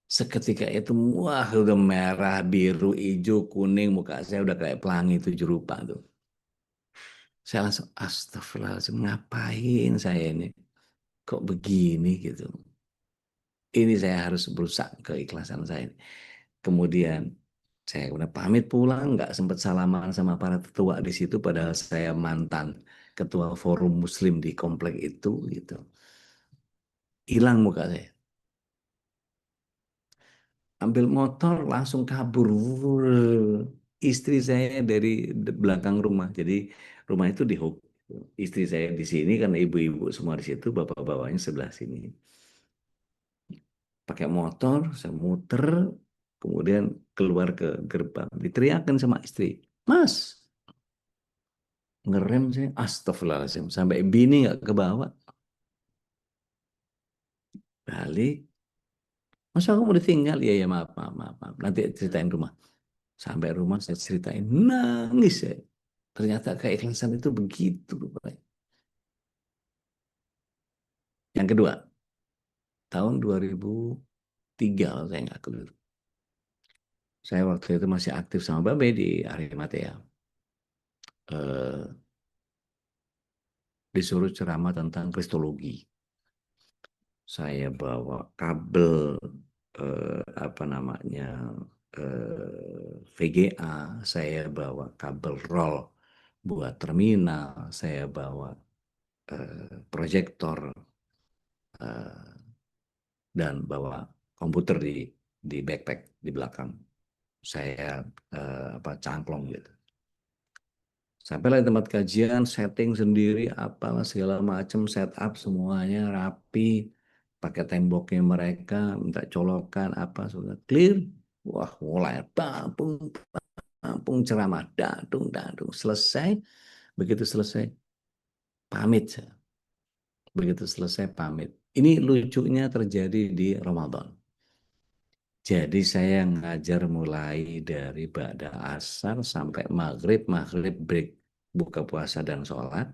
Seketika itu, wah udah merah, biru, hijau, kuning, muka saya udah kayak pelangi 7 rupa tuh. Saya langsung, astagfirullahaladzim, ngapain saya ini? Kok begini gitu? Ini saya harus berusaha keikhlasan saya. Kemudian saya udah pamit pulang, nggak sempat salaman sama para tetua di situ, padahal saya mantan ketua forum Muslim di komplek itu, gitu. Hilang muka saya. Ambil motor langsung kabur. Istri saya dari belakang rumah, jadi rumah itu di Istri saya di sini karena ibu-ibu semua di situ, bapak-bapaknya sebelah sini. Pakai motor, saya muter, kemudian keluar ke gerbang. Diteriakin sama istri, Mas, ngerem saya, astagfirullahaladzim, sampai bini nggak kebawa. Balik, masa aku mau ditinggal? Iya, ya maaf, maaf, maaf, maaf. Nanti ceritain rumah. Sampai rumah saya ceritain, nangis saya. Ternyata keikhlasan itu begitu. Pak. Yang kedua, tahun 2003 kalau saya nggak keliru. Saya waktu itu masih aktif sama Babe di Arimatea. Disuruh ceramah tentang kristologi. Saya bawa kabel apa namanya VGA, saya bawa kabel roll buat terminal, saya bawa proyektor dan bawa komputer di backpack di belakang. Saya cangklong gitu. Sampailah di tempat kajian, setting sendiri, apalah segala macam, setup semuanya rapi, pakai temboknya mereka, minta colokan, apa sudah clear. Wah, mulai tampung ceramah, dadung, selesai. Begitu selesai, pamit. Begitu selesai, pamit. Ini lucunya terjadi di Ramadan. Jadi saya ngajar mulai dari ba'da asar sampai maghrib break buka puasa dan sholat,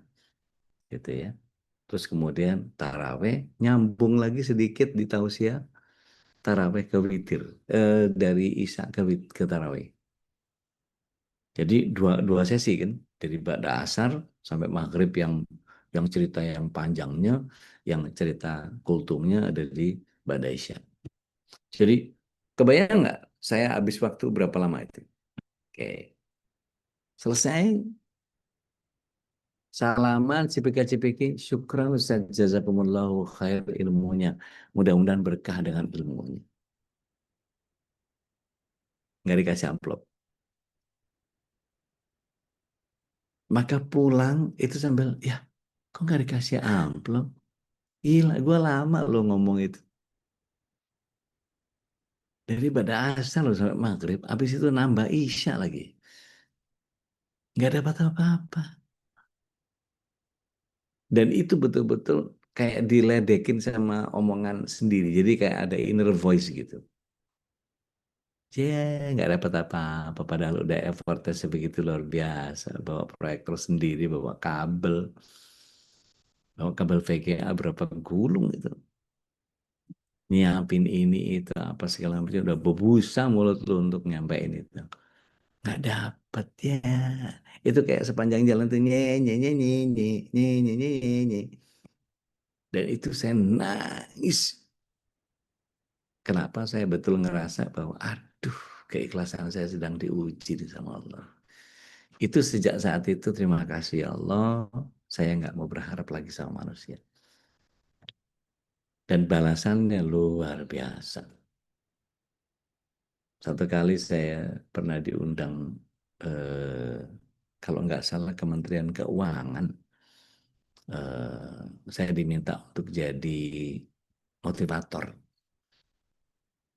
gitu ya. Terus kemudian taraweh, nyambung lagi sedikit di tausiah, taraweh ke witir, dari isya ke taraweh. Jadi dua sesi kan, dari ba'da asar sampai maghrib yang cerita yang panjangnya, yang cerita kultumnya ada di ba'da isya. Jadi kebayang nggak saya habis waktu berapa lama itu? Oke, selesai. Salaman CPK, syukran Ustaz, jazakumullahu khair ilmunya. Mudah-mudahan berkah dengan ilmunya. Nggak dikasih amplop. Maka pulang itu sambil, ya kok nggak dikasih amplop? Gila, gue lama lo ngomong itu. Dari pada asar lo sampai maghrib, habis itu nambah isya lagi. Nggak dapat apa-apa. Dan itu betul-betul kayak diledekin sama omongan sendiri. Jadi kayak ada inner voice gitu. Nggak dapat apa-apa. Padahal udah effortnya sebegitu luar biasa. Bawa proyektor sendiri, bawa kabel VGA berapa gulung itu. Nyiapin ini itu apa segala macam. Udah bebusa mulut lu untuk nyampein itu. Nggak dapat ya. Itu kayak sepanjang jalan tuh nye. Dan itu saya nangis. Kenapa saya betul ngerasa bahwa aduh keikhlasan saya sedang diuji sama Allah. Itu sejak saat itu terima kasih ya Allah, saya nggak mau berharap lagi sama manusia. Dan balasannya luar biasa. Satu kali saya pernah diundang, kalau nggak salah Kementerian Keuangan, saya diminta untuk jadi motivator.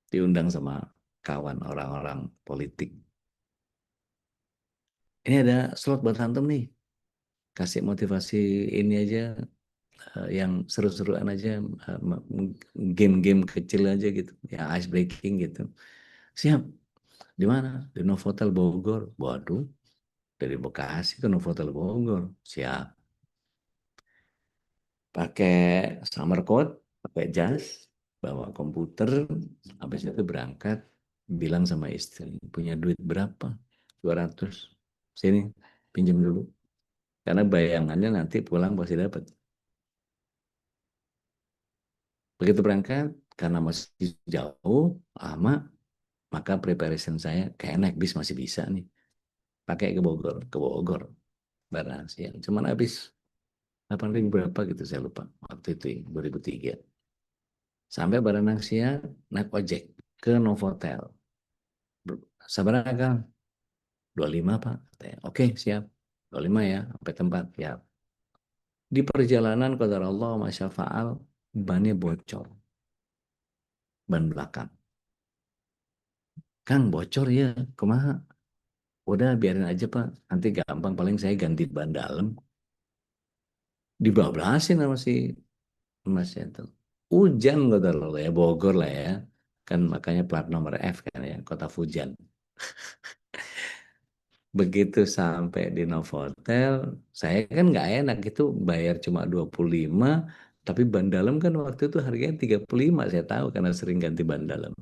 Diundang sama kawan orang-orang politik. Ini ada slot buat antum nih. Kasih motivasi ini aja, yang seru-seruan aja, game-game kecil aja gitu, ya ice breaking gitu. Siap. Di mana? Di Novotel Bogor. Waduh, dari Bekasi ke Novotel Bogor. Siap. Pakai summer coat, pakai jas, bawa komputer, habis itu berangkat, bilang sama istri, punya duit berapa? 200. Sini, pinjam dulu. Karena bayangannya nanti pulang pasti dapat. Begitu berangkat, karena masih jauh, lama, maka preparation saya kayak naik bis masih bisa nih. Pakai ke Bogor, barang siang. Cuman habis 8.000 berapa gitu saya lupa. Waktu itu 2003. Sampai barang siang, naik ojek ke Novotel. Sabar Kang, 25 Pak. Katanya. Oke siap, 25 ya, sampai tempat. Ya. Di perjalanan qadar Allah masya fa'al, bannya bocor, ban belakang. Kang bocor ya, kumaha? Udah biarin aja Pak, nanti gampang, paling saya ganti ban dalam. Dibablasin sama si masnya itu. Hujan qadar Allah ya, Bogor lah ya. Kan makanya plat nomor F kan ya, kota hujan. Begitu sampai di Novotel, saya kan nggak enak itu bayar cuma 25, tapi ban dalam kan waktu itu harganya 35, saya tahu karena sering ganti ban dalam.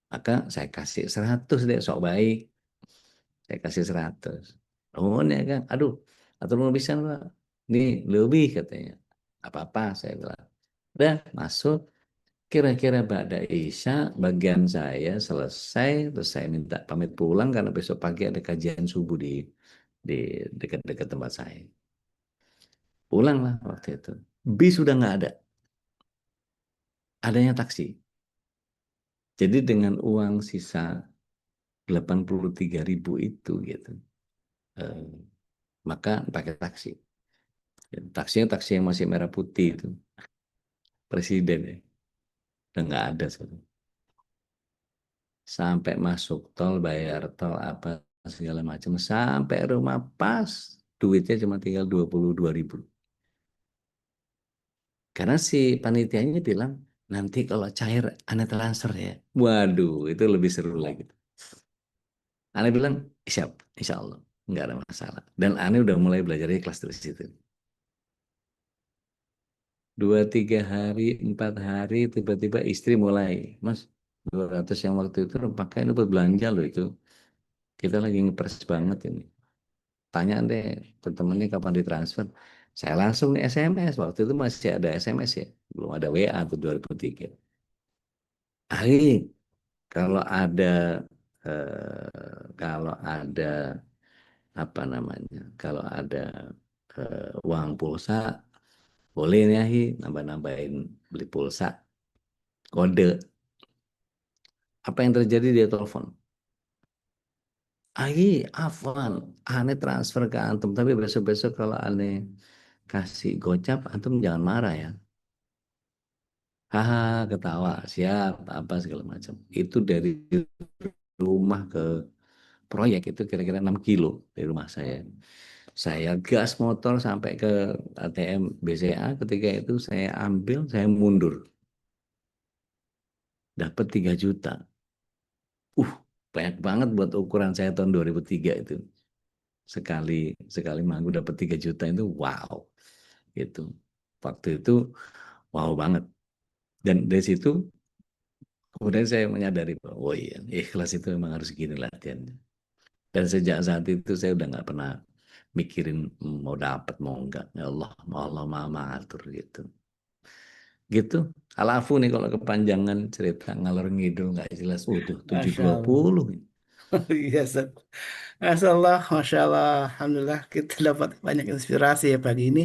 Maka saya kasih 100 deh, sok baik. Saya kasih 100. Oh ya kan, aduh, atau mau bisa Pak? Nih lebih katanya. Apa-apa saya bilang. Udah masuk, kira-kira Ba'da Isya bagian saya selesai, terus saya minta pamit pulang karena besok pagi ada kajian subuh di dekat-dekat tempat saya. Pulanglah waktu itu. Bis sudah nggak ada. Adanya taksi. Jadi dengan uang sisa 83.000 itu gitu. Maka pakai taksi. Taksinya taksi yang masih merah putih itu. Presiden ya. Udah nggak ada sekarang. Sampai masuk tol, bayar tol apa segala macam, sampai rumah pas duitnya cuma tinggal 22.000. Karena si panitianya bilang nanti kalau cair Anda transfer ya. Waduh, itu lebih seru lagi. Anda bilang siap, insya Allah nggak ada masalah. Dan Anda udah mulai belajar ikhlas dari situ. 2-3 hari, 4 hari tiba-tiba istri mulai, Mas 200 yang waktu itu pakai ini buat belanja loh itu. Kita lagi ngepres banget ini. Tanya deh ke temennya kapan ditransfer. Saya langsung nih SMS. Waktu itu masih ada SMS ya. Belum ada WA tuh 2003. Ari, kalau ada kalau ada apa namanya? Kalau ada uang pulsa, boleh nih Ahi nambah-nambahin beli pulsa. Kode. Apa yang terjadi dia telepon. Ahi, Afwan, aneh transfer ke antum. Tapi besok-besok kalau aneh kasih gocap, antum jangan marah ya. Haha, ketawa, siap, apa segala macam. Itu dari rumah ke proyek itu kira-kira 6 kilo dari rumah saya. Saya gas motor sampai ke ATM BCA, ketika itu saya ambil, saya mundur. Dapat 3 juta. Banyak banget buat ukuran saya tahun 2003 itu. Sekali manggu dapat 3 juta itu wow. Gitu. Waktu itu wow banget. Dan dari situ kemudian saya menyadari bahwa oh iya, ikhlas itu memang harus gini latihannya. Dan sejak saat itu saya udah nggak pernah mikirin mau dapat mau enggak. Ya Allah maha atur gitu. Gitu. Alafu nih kalau kepanjangan cerita ngalor ngidul nggak jelas. Tuh Masya Allah. 720. Iya, Ustaz. Masya Allah, Masya Allah. Alhamdulillah kita dapat banyak inspirasi ya pagi ini.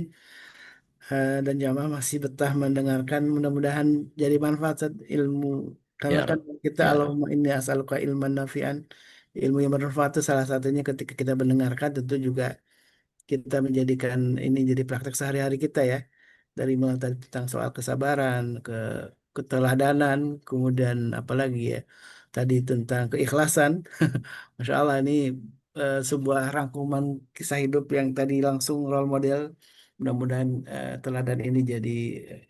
Dan jamaah masih betah mendengarkan. Mudah-mudahan jadi manfaat Ustaz, ilmu. Karena Ya kan Rob. kita Ya Rob. Allahumma inni as'aluka ilman nafi'an. Ilmu yang bermanfaat itu salah satunya ketika kita mendengarkan tentu juga kita menjadikan ini jadi praktek sehari-hari kita ya. Dari mulai tadi tentang soal kesabaran, keteladanan, kemudian apalagi ya tadi tentang keikhlasan. Masya Allah ini sebuah rangkuman kisah hidup yang tadi langsung role model. Mudah-mudahan teladan ini jadi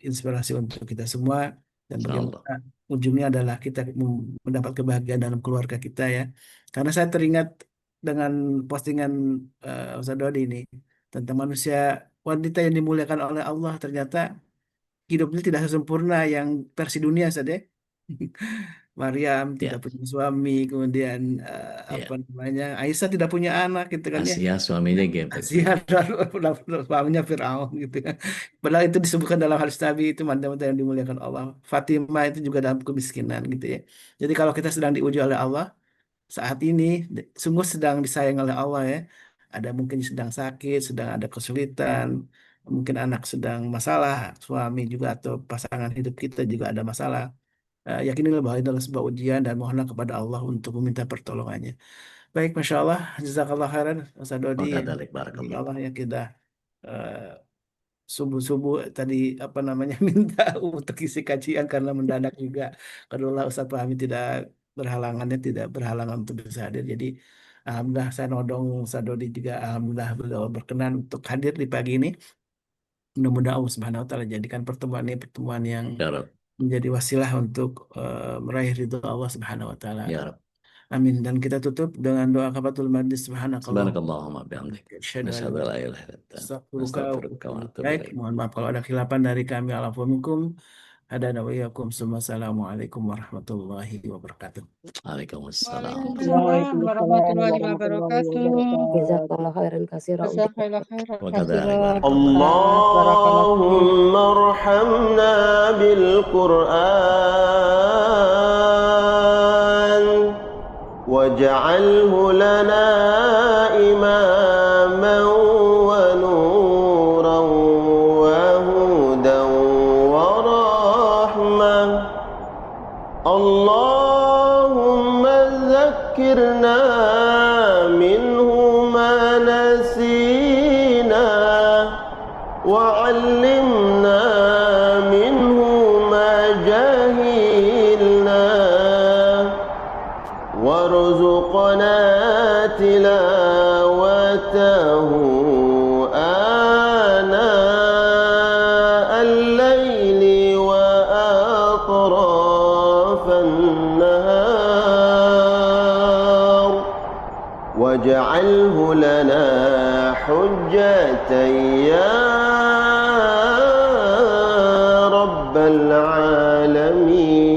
inspirasi untuk kita semua dan Insya Allah. bagaimana ujungnya adalah kita mendapat kebahagiaan dalam keluarga kita ya. Karena saya teringat dengan postingan Ustaz Dodi ini tentang manusia wanita yang dimuliakan oleh Allah ternyata hidupnya tidak sesempurna yang versi dunia saja. Maryam tidak Ya. punya suami, kemudian Ya. apa namanya Aisyah tidak punya anak gitu kan ya. Asia suaminya gepet. Asia dan suaminya Firaun gitu kan. Padahal itu disebutkan dalam hadis Nabi itu wanita yang dimuliakan Allah. Fatimah itu juga dalam kemiskinan gitu ya. Jadi kalau kita sedang diuji oleh Allah saat ini sungguh sedang disayang oleh Allah ya. Ada mungkin sedang sakit, sedang ada kesulitan, mungkin anak sedang masalah, suami juga atau pasangan hidup kita juga ada masalah. Yakinilah bahwa ini adalah sebuah ujian dan mohonlah kepada Allah untuk meminta pertolongannya. Baik, Masya Allah, Jazakallah khairan, Ustaz Dodi, Maka yang dalik Insya barakallah. Allah yang kita eh, subuh-subuh tadi apa namanya minta untuk isi kajian karena mendadak juga. Kedua Ustadz Fahmi tidak berhalangan untuk bisa hadir. Jadi alhamdulillah saya nodong Ustadz Dodi juga alhamdulillah beliau berkenan untuk hadir di pagi ini. Mudah-mudahan Allah Subhanahu wa taala jadikan pertemuan ini pertemuan yang Ya Rab. menjadi wasilah untuk meraih ridho Allah Subhanahu wa taala. Ya Rab. Amin. Dan kita tutup dengan doa kafatul majlis subhanakallah. Subhanakallahumma bihamdik. Asyhadu an Nasyhadu la an la ilaha illa anta. Astaghfiruka wa Nastaghfiruka wa atubu natubu ilaik. ilaik. Mohon maaf kalau ada khilapan dari kami. Alafu minkum. Hadana wa iyyakum. Assalamualaikum warahmatullahi wabarakatuh. Waalaikumsalam. Waalaikumsalam warahmatullahi wabarakatuh. Jazakallah khairan katsira. Jazakallah khairan Wa kadzalik katsiran. barakallah. اللهم ارحمنا بالقرآن واجعله لنا إماما ونورا وهدى ورحمة اللهم ذكرنا منه ما نسينا وعلمنا منه ما جهلنا وارزقنا تلاوته آناء الليل وأطراف النهار واجعله لنا حجة يا رب العالمين